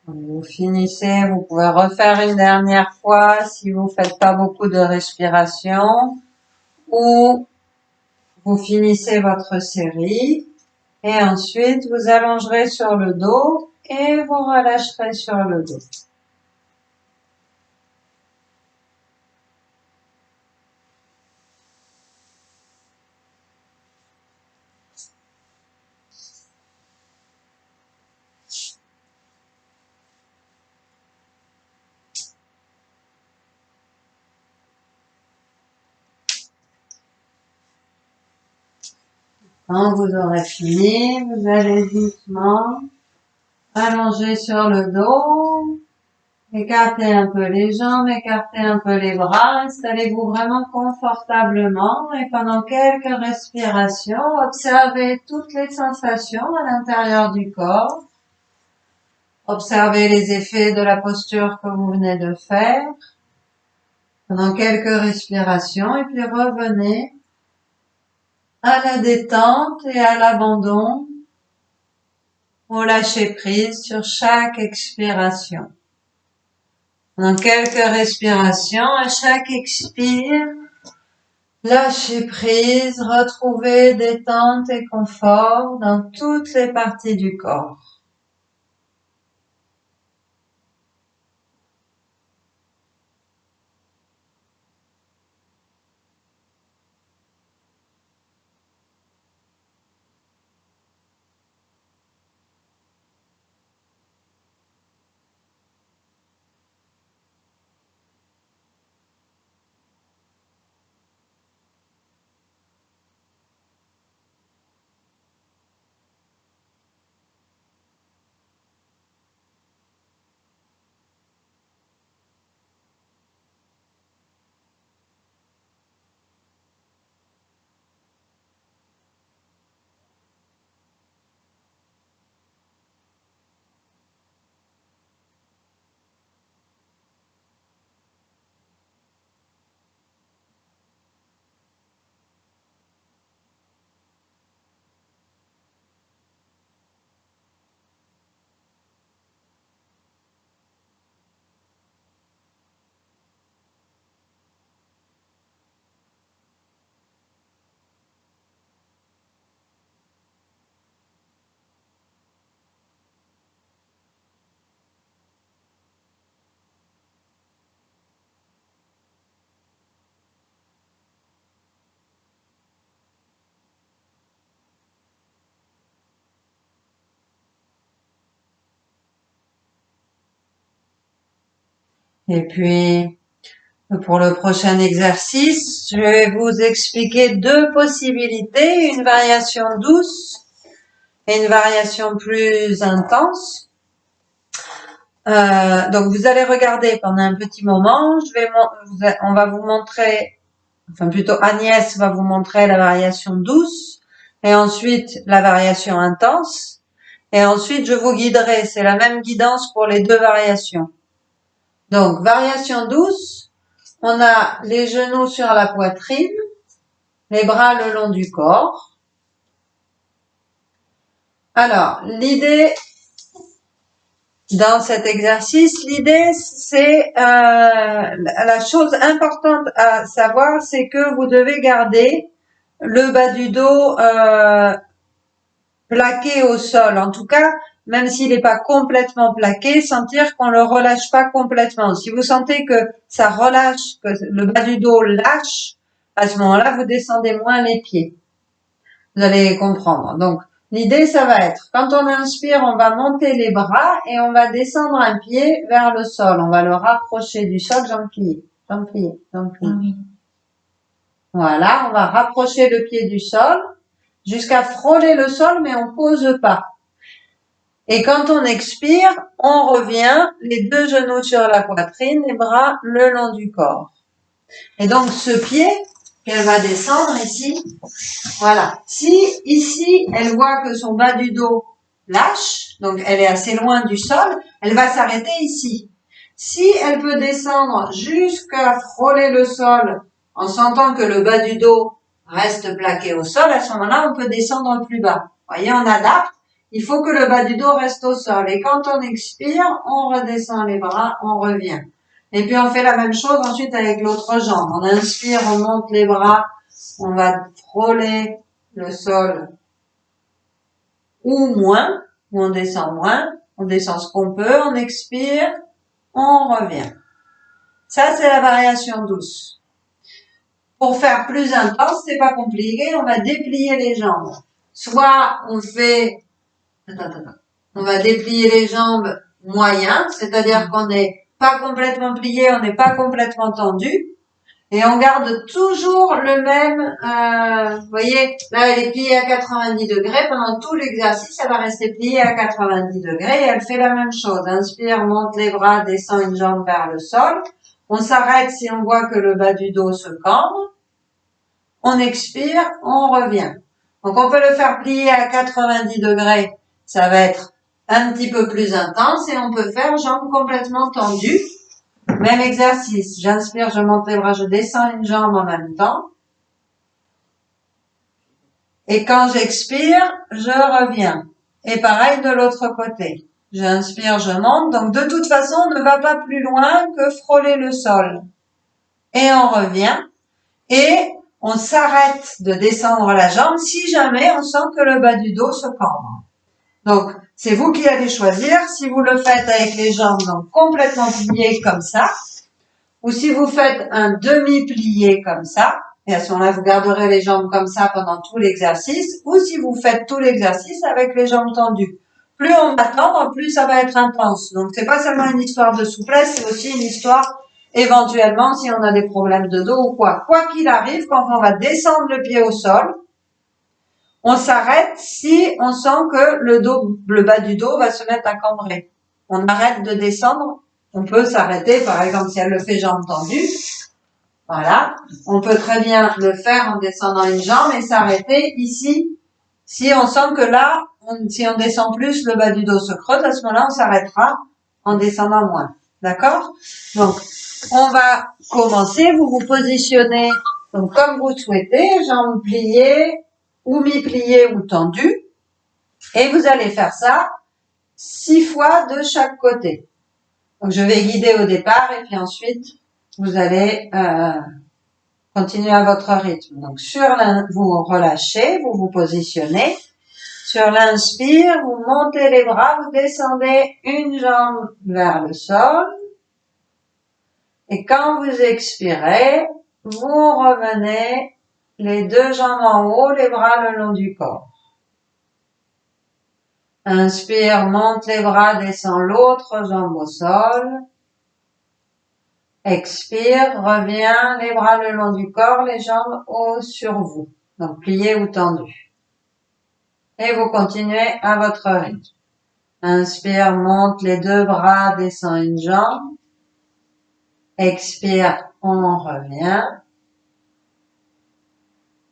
Vous finissez, vous pouvez refaire une dernière fois si vous faites pas beaucoup de respiration, ou vous finissez votre série et ensuite vous allongerez sur le dos et vous relâcherez sur le dos. Quand vous aurez fini, vous allez doucement allonger sur le dos, écartez un peu les jambes, écartez un peu les bras, installez-vous vraiment confortablement et pendant quelques respirations, observez toutes les sensations à l'intérieur du corps. Observez les effets de la posture que vous venez de faire pendant quelques respirations et puis revenez à la détente et à l'abandon, au lâcher prise sur chaque expiration. Pendant quelques respirations, à chaque expire, lâchez prise, retrouvez détente et confort dans toutes les parties du corps. Et puis, pour le prochain exercice, je vais vous expliquer deux possibilités, une variation douce et une variation plus intense. Donc, vous allez regarder pendant un petit moment. On va vous montrer, enfin plutôt Agnès va vous montrer la variation douce et ensuite la variation intense. Et ensuite, je vous guiderai. C'est la même guidance pour les deux variations. Donc, variation douce, on a les genoux sur la poitrine, les bras le long du corps. Alors, l'idée dans cet exercice, l'idée c'est la chose importante à savoir, c'est que vous devez garder le bas du dos plaqué au sol. En tout cas, même s'il n'est pas complètement plaqué, sentir qu'on le relâche pas complètement. Si vous sentez que ça relâche, que le bas du dos lâche, à ce moment-là, vous descendez moins les pieds. Vous allez comprendre. Donc, l'idée, ça va être, quand on inspire, on va monter les bras et on va descendre un pied vers le sol. On va le rapprocher du sol, jambes pliées, jambes pliées, jambes pliées. Oui. Voilà, on va rapprocher le pied du sol jusqu'à frôler le sol, mais on pose pas. Et quand on expire, on revient, les deux genoux sur la poitrine, les bras le long du corps. Et donc, ce pied qu'elle va descendre ici, voilà. Si ici, elle voit que son bas du dos lâche, donc elle est assez loin du sol, elle va s'arrêter ici. Si elle peut descendre jusqu'à frôler le sol en sentant que le bas du dos reste plaqué au sol, à ce moment-là, on peut descendre plus bas. Vous voyez, on adapte. Il faut que le bas du dos reste au sol. Et quand on expire, on redescend les bras, on revient. Et puis on fait la même chose ensuite avec l'autre jambe. On inspire, on monte les bras, on va frôler le sol ou moins, ou on descend ce qu'on peut, on expire, on revient. Ça, c'est la variation douce. Pour faire plus intense, c'est pas compliqué, on va déplier les jambes. Soit on fait, on va déplier les jambes moyen, c'est-à-dire qu'on n'est pas complètement plié, on n'est pas complètement tendu. Et on garde toujours le même, vous voyez, là elle est pliée à 90 degrés, pendant tout l'exercice, elle va rester pliée à 90 degrés et elle fait la même chose. Inspire, monte les bras, descend une jambe vers le sol. On s'arrête si on voit que le bas du dos se cambre. On expire, on revient. Donc on peut le faire plier à 90 degrés, ça va être un petit peu plus intense et on peut faire jambes complètement tendues. Même exercice. J'inspire, je monte les bras, je descends une jambe en même temps. Et quand j'expire, je reviens. Et pareil de l'autre côté. J'inspire, je monte. Donc de toute façon, on ne va pas plus loin que frôler le sol. Et on revient. Et on s'arrête de descendre la jambe si jamais on sent que le bas du dos se cambre. Donc, c'est vous qui allez choisir si vous le faites avec les jambes donc complètement pliées comme ça, ou si vous faites un demi-plié comme ça, et à ce moment-là, vous garderez les jambes comme ça pendant tout l'exercice, ou si vous faites tout l'exercice avec les jambes tendues. Plus on va tendre, plus ça va être intense. Donc, c'est pas seulement une histoire de souplesse, c'est aussi une histoire, éventuellement, si on a des problèmes de dos ou quoi. Quoi qu'il arrive, quand on va descendre le pied au sol, on s'arrête si on sent que le bas du dos va se mettre à cambrer. On arrête de descendre. On peut s'arrêter, par exemple, si elle le fait jambes tendues. Voilà. On peut très bien le faire en descendant une jambe et s'arrêter ici. Si on sent que là, si on descend plus, le bas du dos se creuse, à ce moment-là, on s'arrêtera en descendant moins. D'accord? Donc, on va commencer. Vous vous positionnez donc comme vous souhaitez, jambes pliées, ou mi-pliées ou tendues. Et vous allez faire ça 6 fois de chaque côté. Donc, je vais guider au départ et puis ensuite, vous allez continuer à votre rythme. Donc, vous relâchez, vous vous positionnez. Sur l'inspire, vous montez les bras, vous descendez une jambe vers le sol. Et quand vous expirez, vous revenez les deux jambes en haut, les bras le long du corps. Inspire, monte les bras, descend l'autre jambe au sol. Expire, reviens, les bras le long du corps, les jambes haut sur vous. Donc pliés ou tendus. Et vous continuez à votre rythme. Inspire, monte les deux bras, descend une jambe. Expire, on revient.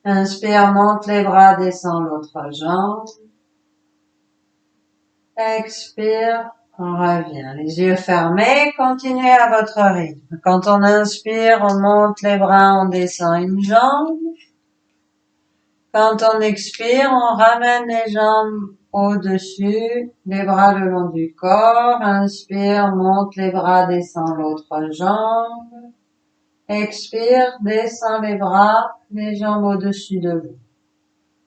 Inspire, monte les bras, descend l'autre jambe. Expire, on revient. Les yeux fermés, continuez à votre rythme. Quand on inspire, on monte les bras, on descend une jambe. Quand on expire, on ramène les jambes au-dessus, les bras le long du corps. Inspire, monte les bras, descend l'autre jambe. Expire, descend les bras, les jambes au-dessus de vous.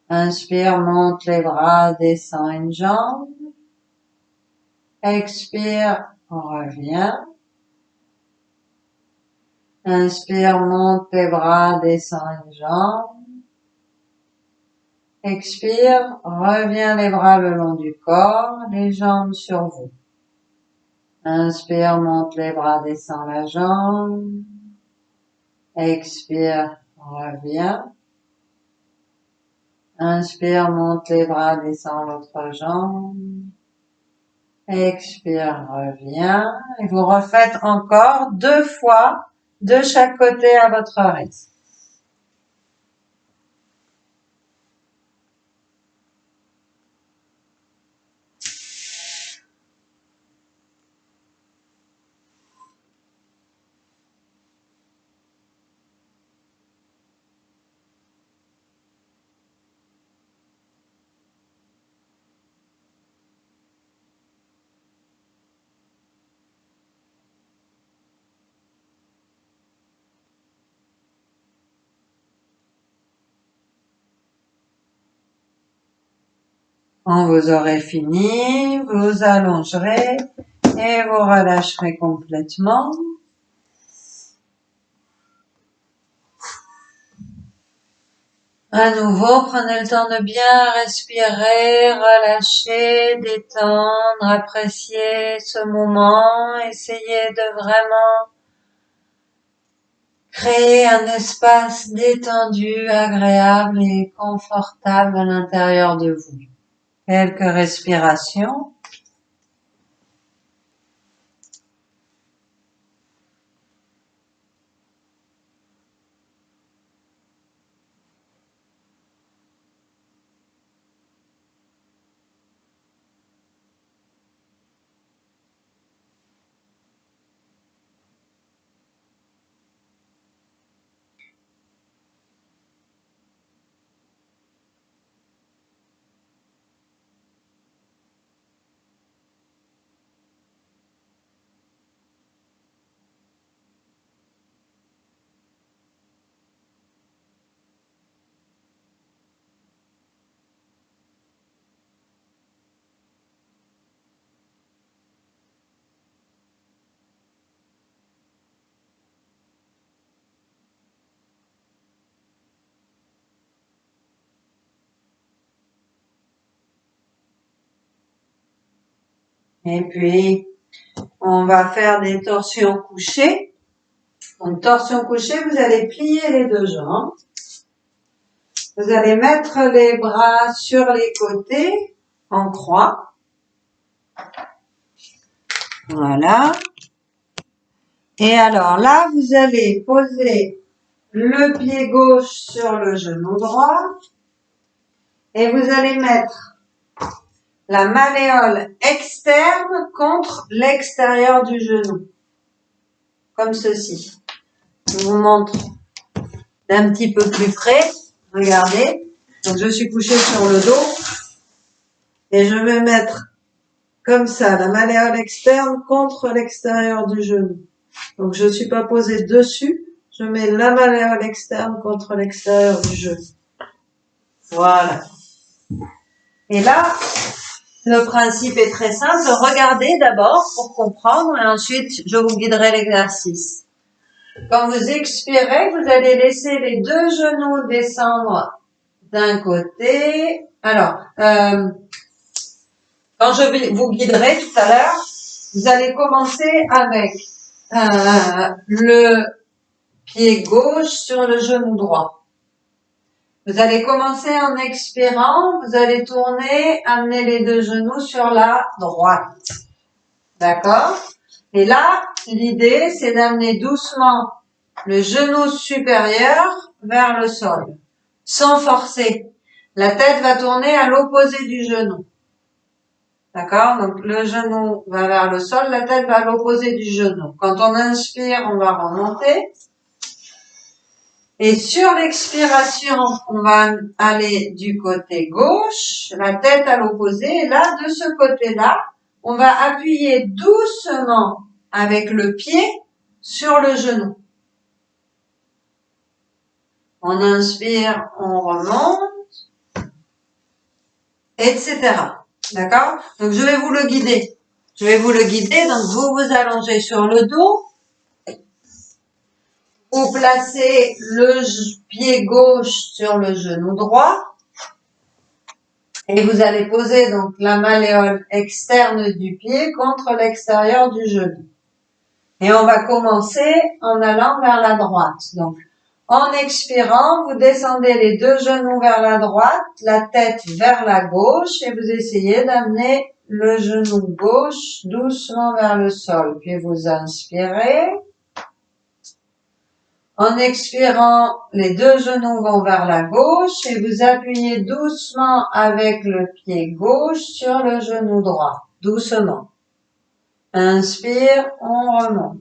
Inspire, monte les bras, descend une jambe. Expire, on revient. Inspire, monte les bras, descend une jambe. Expire, reviens les bras le long du corps, les jambes sur vous. Inspire, monte les bras, descend la jambe. Expire, reviens. Inspire, monte les bras, descend l'autre jambe. Expire, reviens. Et vous refaites encore 2 fois de chaque côté à votre rythme. Quand vous aurez fini, vous allongerez et vous relâcherez complètement. À nouveau, prenez le temps de bien respirer, relâcher, détendre, apprécier ce moment. Essayez de vraiment créer un espace détendu, agréable et confortable à l'intérieur de vous. Quelques respirations. Et puis, on va faire des torsions couchées. Donc, torsion couchée, vous allez plier les deux jambes. Vous allez mettre les bras sur les côtés en croix. Voilà. Et alors là, vous allez poser le pied gauche sur le genou droit et vous allez mettre la malléole externe contre l'extérieur du genou. Comme ceci. Je vous montre d'un petit peu plus près. Regardez. Donc je suis couchée sur le dos et je vais mettre comme ça la malléole externe contre l'extérieur du genou. Donc je ne suis pas posée dessus, je mets la malléole externe contre l'extérieur du genou. Voilà. Et là, le principe est très simple. Regardez d'abord pour comprendre et ensuite je vous guiderai l'exercice. Quand vous expirez, vous allez laisser les deux genoux descendre d'un côté. Alors, quand je vous guiderai tout à l'heure, vous allez commencer avec le pied gauche sur le genou droit. Vous allez commencer en expirant, vous allez tourner, amener les deux genoux sur la droite. D'accord? Et là, l'idée, c'est d'amener doucement le genou supérieur vers le sol, sans forcer. La tête va tourner à l'opposé du genou. D'accord? Donc, le genou va vers le sol, la tête va à l'opposé du genou. Quand on inspire, on va remonter. Et sur l'expiration, on va aller du côté gauche, la tête à l'opposé. Et là, de ce côté-là, on va appuyer doucement avec le pied sur le genou. On inspire, on remonte, etc. D'accord? Donc, je vais vous le guider. Je vais vous le guider. Donc, vous vous allongez sur le dos. Vous placez le pied gauche sur le genou droit. Et vous allez poser donc la malléole externe du pied contre l'extérieur du genou. Et on va commencer en allant vers la droite. Donc, en expirant, vous descendez les deux genoux vers la droite, la tête vers la gauche et vous essayez d'amener le genou gauche doucement vers le sol. Puis vous inspirez. En expirant, les deux genoux vont vers la gauche et vous appuyez doucement avec le pied gauche sur le genou droit. Doucement. Inspire, on remonte.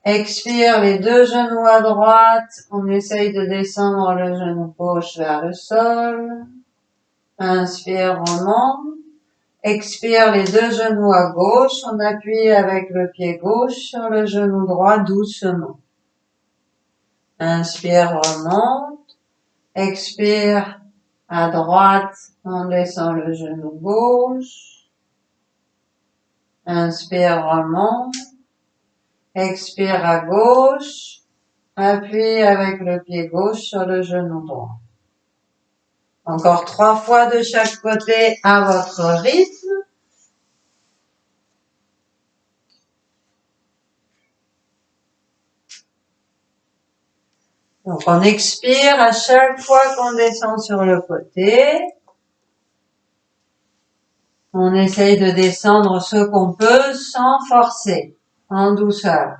Expire, les deux genoux à droite. On essaye de descendre le genou gauche vers le sol. Inspire, remonte. Expire, les deux genoux à gauche. On appuie avec le pied gauche sur le genou droit doucement. Inspire, remonte. Expire, à droite, on descend le genou gauche. Inspire, remonte. Expire à gauche. Appuie avec le pied gauche sur le genou droit. Encore 3 fois de chaque côté à votre rythme. Donc, on expire à chaque fois qu'on descend sur le côté. On essaye de descendre ce qu'on peut sans forcer, en douceur.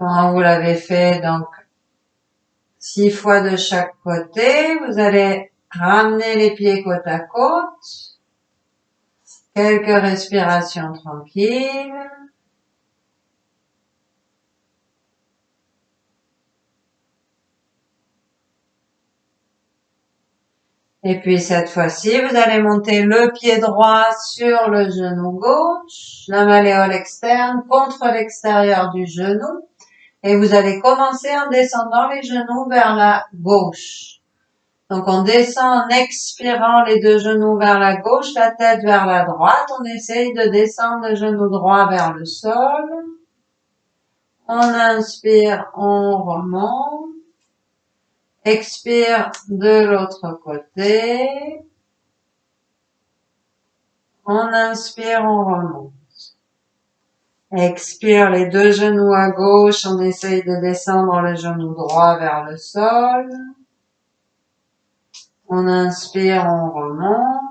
Quand vous l'avez fait, donc, 6 fois de chaque côté, vous allez ramener les pieds côte à côte. Quelques respirations tranquilles. Et puis cette fois-ci, vous allez monter le pied droit sur le genou gauche, la malléole externe contre l'extérieur du genou. Et vous allez commencer en descendant les genoux vers la gauche. Donc on descend en expirant les deux genoux vers la gauche, la tête vers la droite. On essaye de descendre le genou droit vers le sol. On inspire, on remonte. Expire de l'autre côté. On inspire, on remonte. Expire les deux genoux à gauche. On essaye de descendre le genou droit vers le sol. On inspire, on remonte.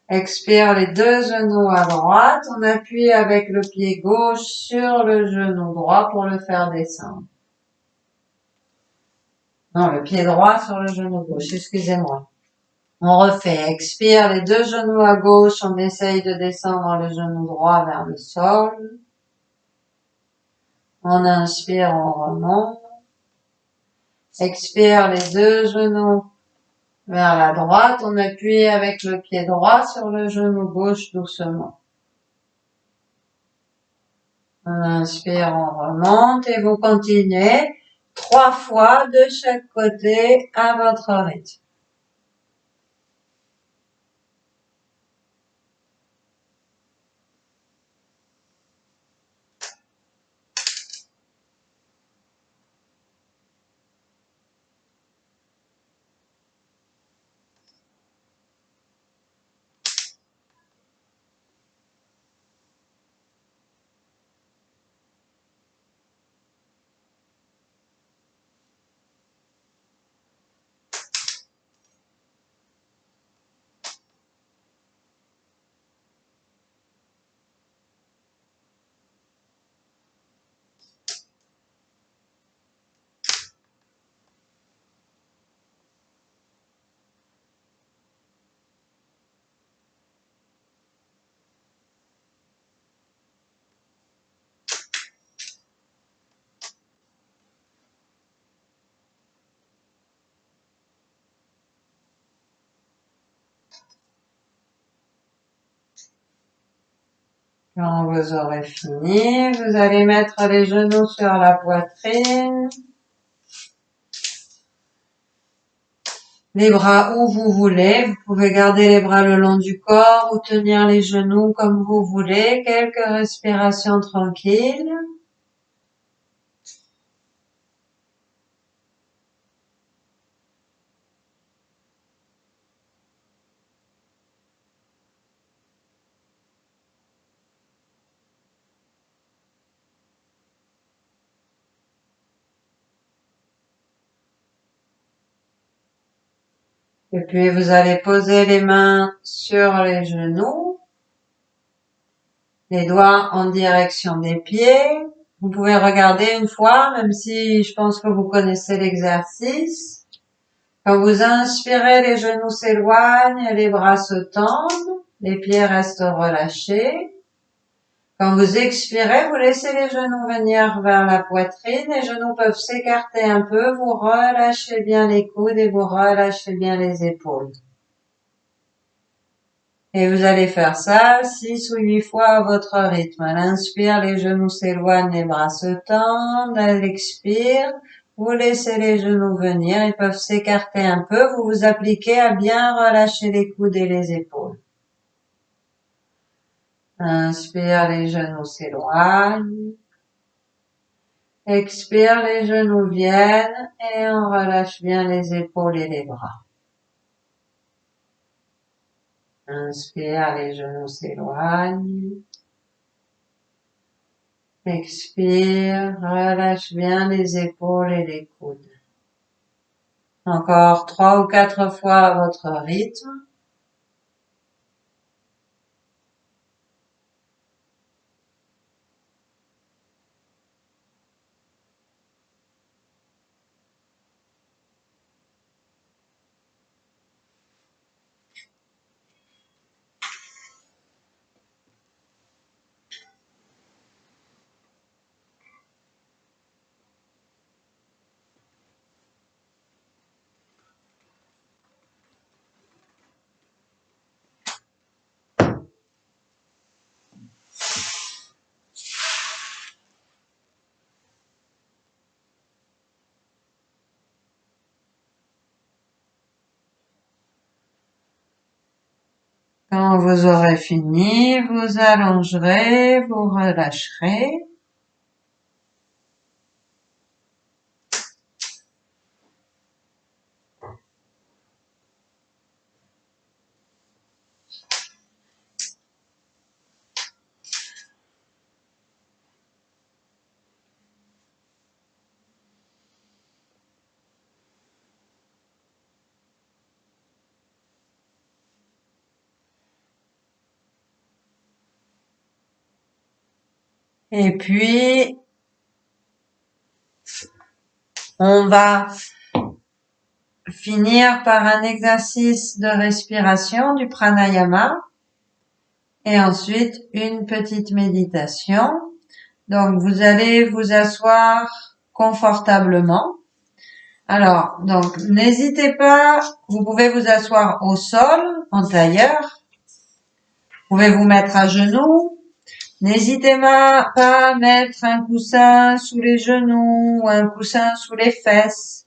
Expire les deux genoux à droite. On appuie avec le pied gauche sur le genou droit pour le faire descendre. Non, le pied droit sur le genou gauche, excusez-moi. On refait. Expire les deux genoux à gauche. On essaye de descendre le genou droit vers le sol. On inspire, on remonte. Expire les deux genoux vers la droite. On appuie avec le pied droit sur le genou gauche doucement. On inspire, on remonte et vous continuez 3 fois de chaque côté à votre rythme. Quand vous aurez fini, vous allez mettre les genoux sur la poitrine. Les bras où vous voulez. Vous pouvez garder les bras le long du corps ou tenir les genoux comme vous voulez. Quelques respirations tranquilles. Et puis vous allez poser les mains sur les genoux, les doigts en direction des pieds. Vous pouvez regarder une fois, même si je pense que vous connaissez l'exercice. Quand vous inspirez, les genoux s'éloignent, les bras se tendent, les pieds restent relâchés. Quand vous expirez, vous laissez les genoux venir vers la poitrine. Les genoux peuvent s'écarter un peu. Vous relâchez bien les coudes et vous relâchez bien les épaules. Et vous allez faire ça 6 ou 8 fois à votre rythme. À l'inspire, les genoux s'éloignent, les bras se tendent. À l'expire, vous laissez les genoux venir. Ils peuvent s'écarter un peu. Vous vous appliquez à bien relâcher les coudes et les épaules. Inspire, les genoux s'éloignent. Expire, les genoux viennent et on relâche bien les épaules et les bras. Inspire, les genoux s'éloignent. Expire, relâche bien les épaules et les coudes. Encore 3 ou 4 fois à votre rythme. Quand vous aurez fini, vous allongerez, vous relâcherez. Et puis, on va finir par un exercice de respiration du pranayama et ensuite une petite méditation. Donc, vous allez vous asseoir confortablement. Alors, donc, n'hésitez pas, vous pouvez vous asseoir au sol, en tailleur. Vous pouvez vous mettre à genoux. N'hésitez pas à mettre un coussin sous les genoux ou un coussin sous les fesses.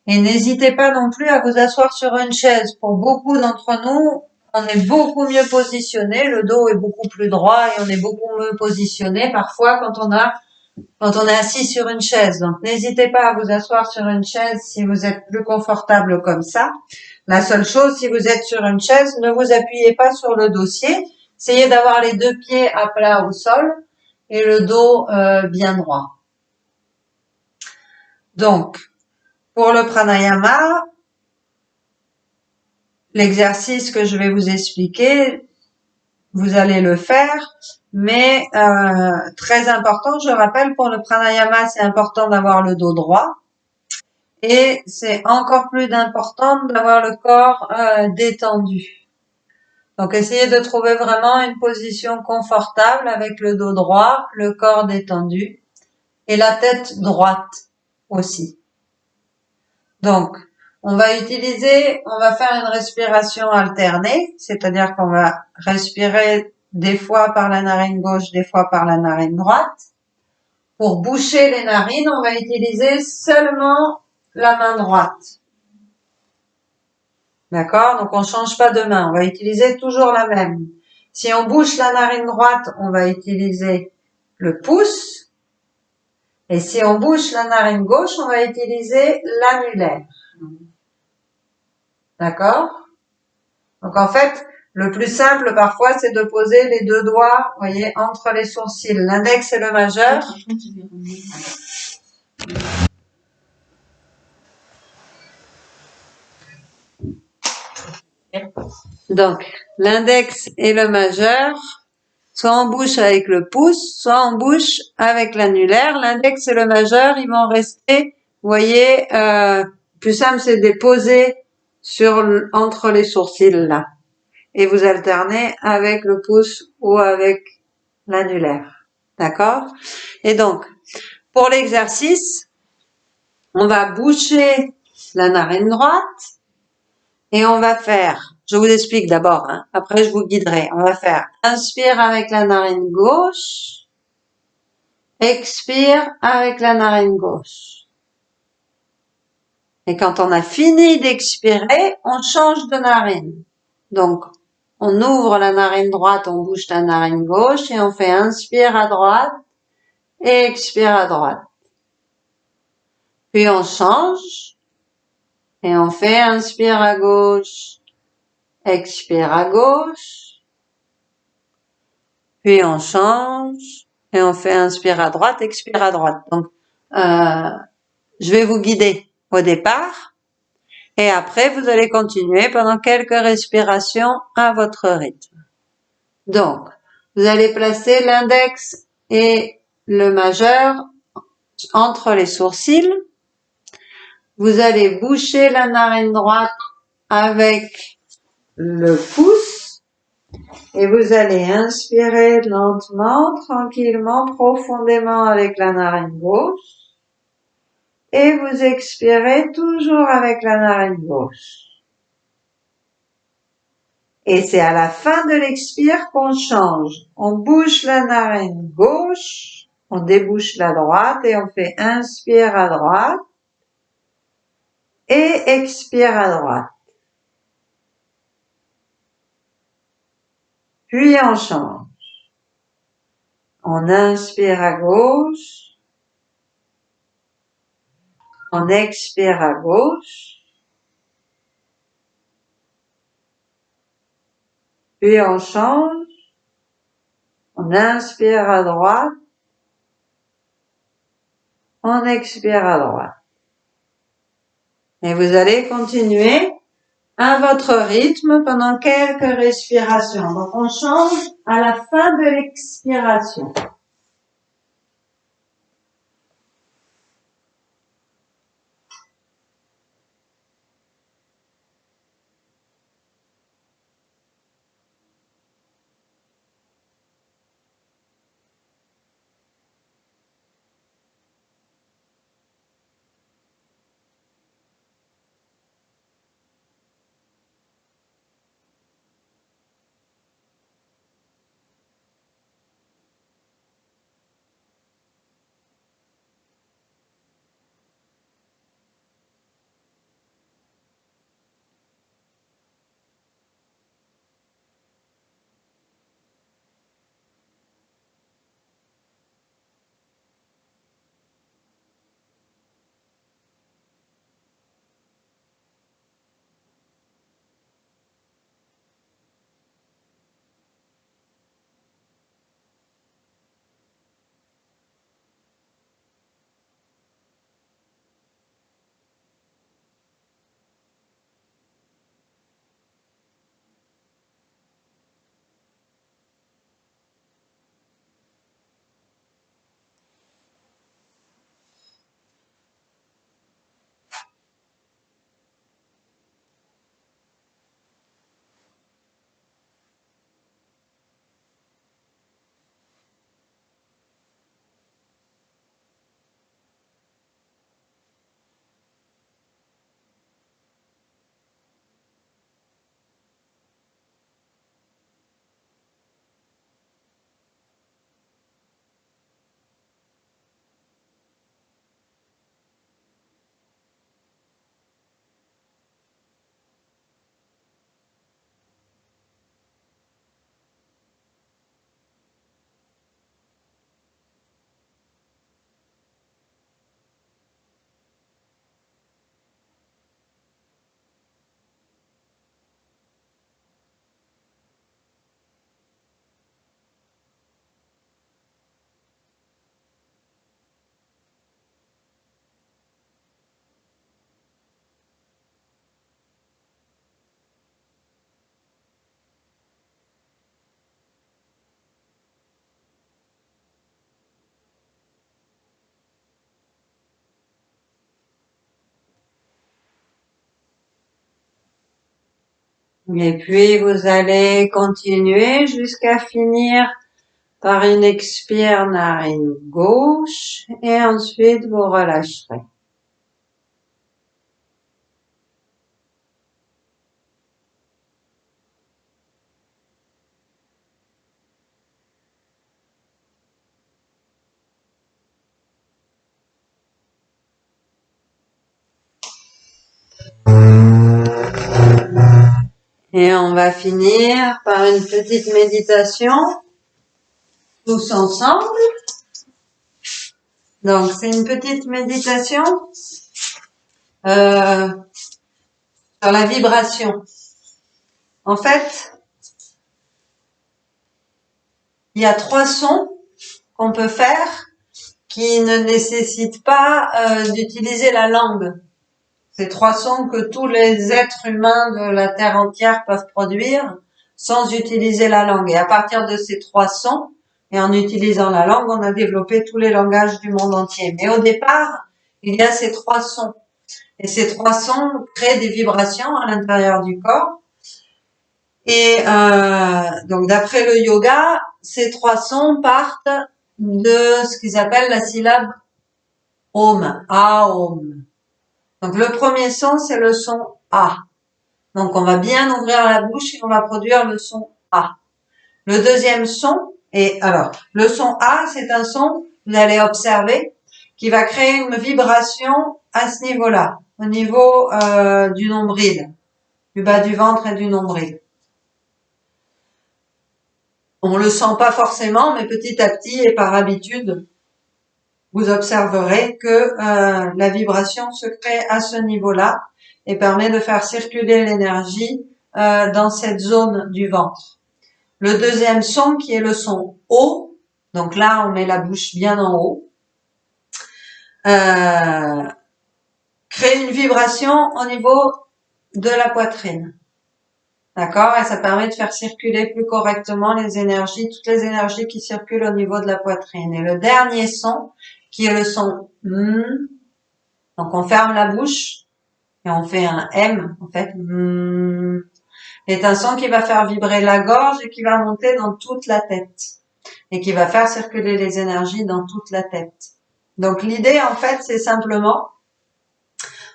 Et n'hésitez pas non plus à vous asseoir sur une chaise. Pour beaucoup d'entre nous, on est beaucoup mieux positionné, le dos est beaucoup plus droit et on est beaucoup mieux positionné parfois quand on est assis sur une chaise. Donc n'hésitez pas à vous asseoir sur une chaise si vous êtes plus confortable comme ça. La seule chose, si vous êtes sur une chaise, ne vous appuyez pas sur le dossier. Essayez d'avoir les deux pieds à plat au sol et le dos bien droit. Donc, pour le pranayama, l'exercice que je vais vous expliquer, vous allez le faire, mais très important, je rappelle, pour le pranayama, c'est important d'avoir le dos droit et c'est encore plus important d'avoir le corps détendu. Donc, essayez de trouver vraiment une position confortable avec le dos droit, le corps détendu et la tête droite aussi. Donc, on va faire une respiration alternée, c'est-à-dire qu'on va respirer des fois par la narine gauche, des fois par la narine droite. Pour boucher les narines, on va utiliser seulement la main droite. D'accord? Donc, on change pas de main, on va utiliser toujours la même. Si on bouche la narine droite, on va utiliser le pouce. Et si on bouche la narine gauche, on va utiliser l'annulaire. D'accord? Donc en fait, le plus simple parfois, c'est de poser les deux doigts, vous voyez, entre les sourcils, l'index et le majeur. Donc, l'index et le majeur, soit on bouche avec le pouce, soit on bouche avec l'annulaire. L'index et le majeur, ils vont rester, vous voyez, plus simple, c'est de les poser entre les sourcils là. Et vous alternez avec le pouce ou avec l'annulaire. D'accord? Et donc, pour l'exercice, on va boucher la narine droite et on va faire, je vous explique d'abord, hein, après je vous guiderai, on va faire inspire avec la narine gauche, expire avec la narine gauche. Et quand on a fini d'expirer, on change de narine. Donc, on ouvre la narine droite, on bouche la narine gauche et on fait inspire à droite et expire à droite. Puis on change et on fait inspire à gauche, expire à gauche. Puis on change et on fait inspire à droite, expire à droite. Donc, je vais vous guider au départ et après vous allez continuer pendant quelques respirations à votre rythme. Donc, vous allez placer l'index et le majeur entre les sourcils. Vous allez boucher la narine droite avec le pouce et vous allez inspirer lentement, tranquillement, profondément avec la narine gauche et vous expirez toujours avec la narine gauche. Et c'est à la fin de l'expire qu'on change. On bouche la narine gauche, on débouche la droite et on fait inspire à droite et expire à droite. Puis on change. On inspire à gauche, on expire à gauche, puis on change, on inspire à droite, on expire à droite. Et vous allez continuer à votre rythme pendant quelques respirations. Donc on change à la fin de l'expiration. Et puis, vous allez continuer jusqu'à finir par une expire narine gauche et ensuite vous relâcherez. Et on va finir par une petite méditation, tous ensemble. Donc, c'est une petite méditation sur la vibration. En fait, il y a 3 sons qu'on peut faire qui ne nécessitent pas d'utiliser la langue. C'est 3 sons que tous les êtres humains de la Terre entière peuvent produire sans utiliser la langue. Et à partir de ces 3 sons, et en utilisant la langue, on a développé tous les langages du monde entier. Mais au départ, il y a ces 3 sons. Et ces 3 sons créent des vibrations à l'intérieur du corps. Et donc d'après le yoga, ces 3 sons partent de ce qu'ils appellent la syllabe Om, Aum. Donc le premier son, c'est le son A. Donc on va bien ouvrir la bouche et on va produire le son A. Le deuxième son, le son A, c'est un son, vous allez observer, qui va créer une vibration à ce niveau-là, au niveau du nombril, du bas du ventre et du nombril. On le sent pas forcément, mais petit à petit et par habitude, vous observerez que la vibration se crée à ce niveau-là et permet de faire circuler l'énergie dans cette zone du ventre. Le deuxième son, qui est le son O, donc là on met la bouche bien en haut, crée une vibration au niveau de la poitrine. D'accord? Et ça permet de faire circuler plus correctement les énergies, toutes les énergies qui circulent au niveau de la poitrine. Et le dernier son, qui est le son M, donc on ferme la bouche et on fait un M, en fait, M, est un son qui va faire vibrer la gorge et qui va monter dans toute la tête et qui va faire circuler les énergies dans toute la tête. Donc l'idée, en fait, c'est simplement,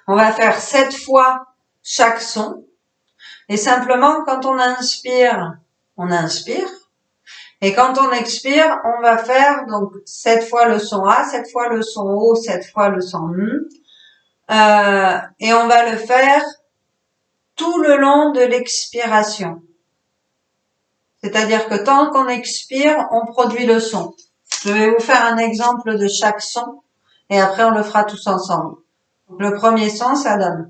on va faire 7 fois chaque son. Et simplement, quand on inspire, on inspire. Et quand on expire, on va faire donc 7 fois le son A, 7 fois le son O, 7 fois le son M. Et on va le faire tout le long de l'expiration. C'est-à-dire que tant qu'on expire, on produit le son. Je vais vous faire un exemple de chaque son et après on le fera tous ensemble. Donc, le premier son, ça donne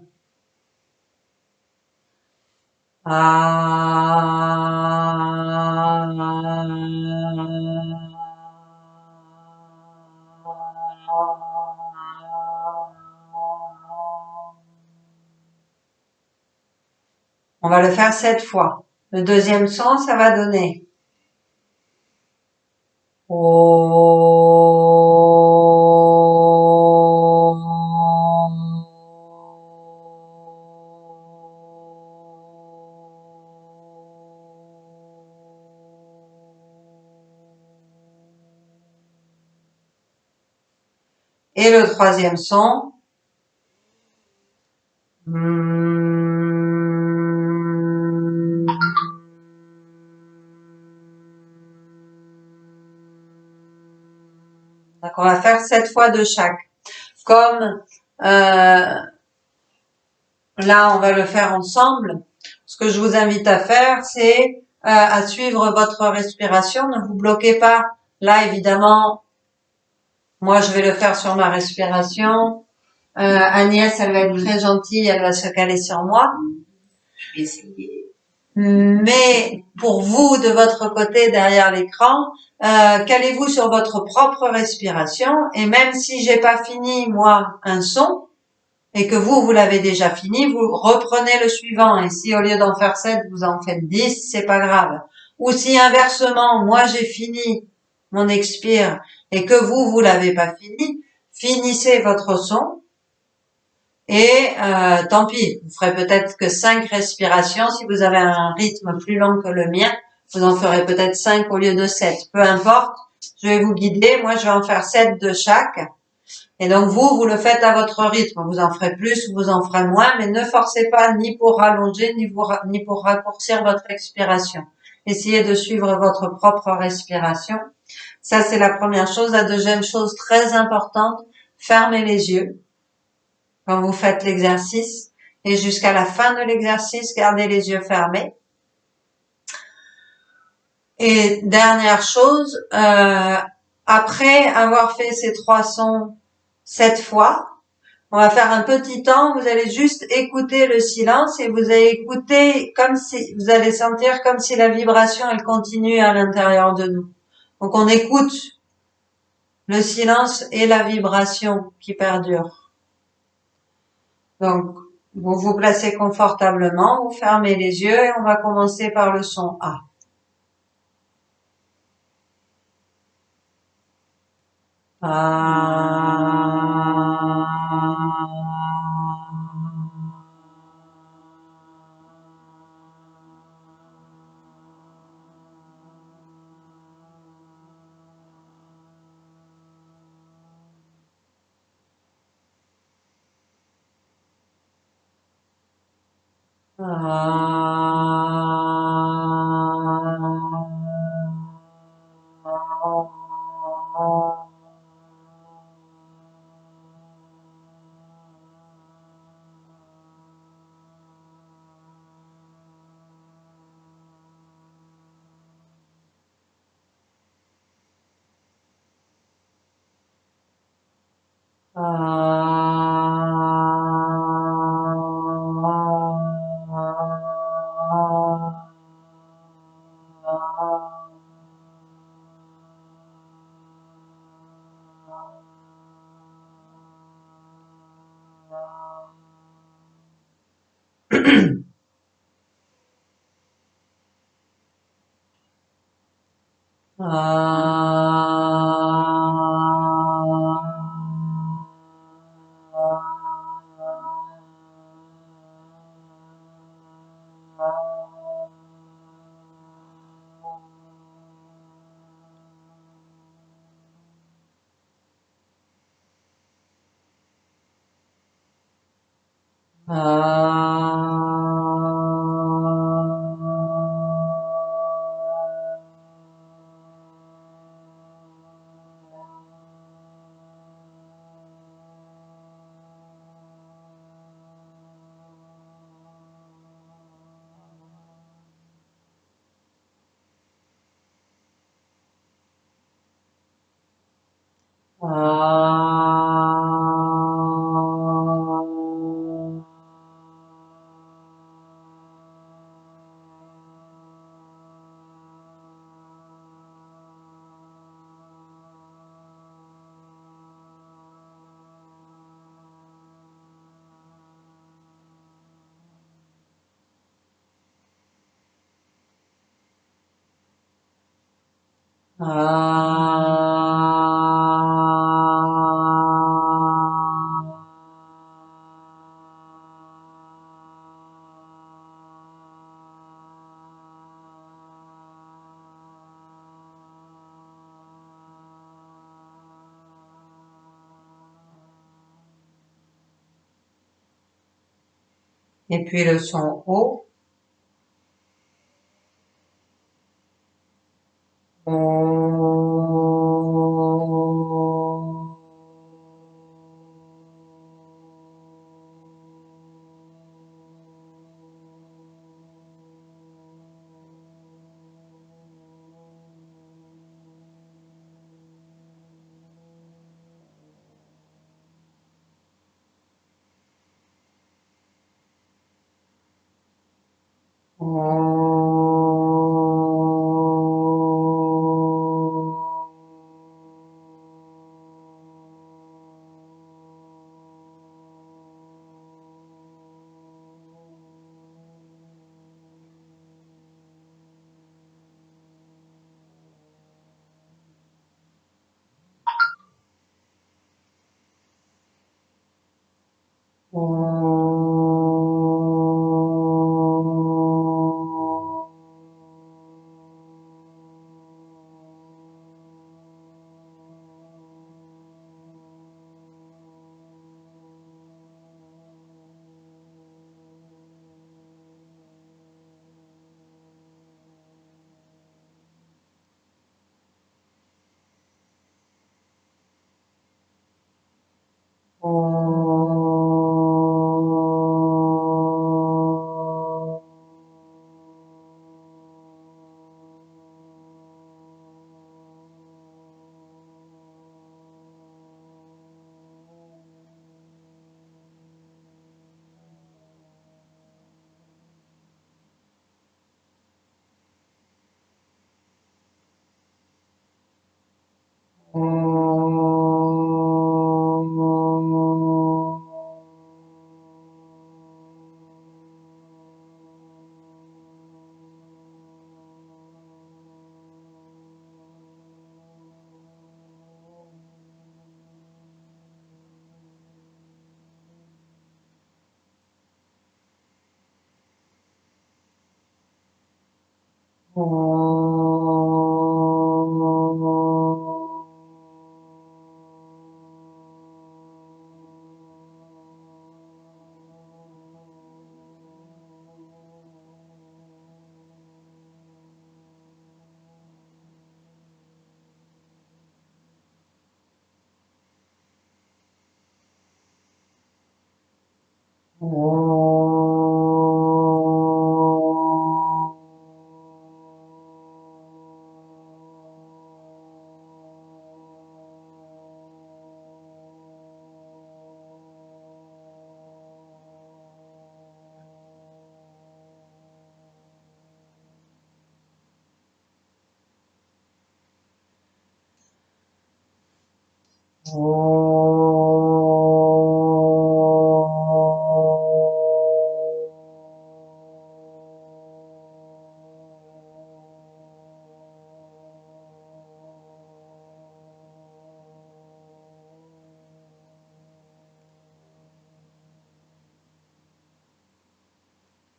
On va le faire 7 fois. Le deuxième son, ça va donner Et le troisième son, donc on va faire 7 fois de chaque. Comme là, on va le faire ensemble. Ce que je vous invite à faire, c'est à suivre votre respiration. Ne vous bloquez pas. Là, évidemment, moi, je vais le faire sur ma respiration. Agnès, elle va être très gentille, elle va se caler sur moi. Je vais essayer. Mais pour vous, de votre côté, derrière l'écran, calez-vous sur votre propre respiration. Et même si j'ai pas fini, moi, un son, et que vous l'avez déjà fini, vous reprenez le suivant. Et si au lieu d'en faire 7, vous en faites 10, c'est pas grave. Ou si inversement, moi j'ai fini mon expire et que vous l'avez pas fini, finissez votre son Et tant pis, vous ferez peut-être que 5 respirations. Si vous avez un rythme plus long que le mien, vous en ferez peut-être 5 au lieu de 7. Peu importe, je vais vous guider. Moi, je vais en faire 7 de chaque. Et donc vous le faites à votre rythme. Vous en ferez plus ou vous en ferez moins, mais ne forcez pas ni pour rallonger ni pour raccourcir votre expiration. Essayez de suivre votre propre respiration. Ça, c'est la première chose. La deuxième chose très importante, fermez les yeux quand vous faites l'exercice et jusqu'à la fin de l'exercice, gardez les yeux fermés. Et dernière chose, après avoir fait ces 3 sons 7 fois, on va faire un petit temps, vous allez juste écouter le silence et vous allez écouter comme si, vous allez sentir comme si la vibration, elle continue à l'intérieur de nous. Donc on écoute le silence et la vibration qui perdure. Donc, vous vous placez confortablement, vous fermez les yeux et on va commencer par le son A. Et puis le son O.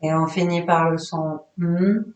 Et on finit par le son M.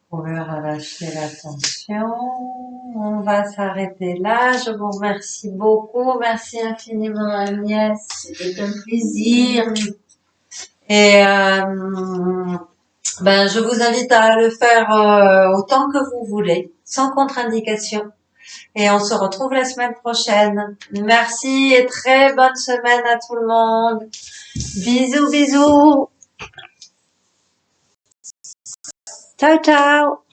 Vous pouvez relâcher la tension. On va s'arrêter là. Je vous remercie beaucoup. Merci infiniment Agnès. C'était un plaisir. Et ben, je vous invite à le faire autant que vous voulez, sans contre-indication. Et on se retrouve la semaine prochaine. Merci et très bonne semaine à tout le monde. Bisous, bisous. Ciao, ciao.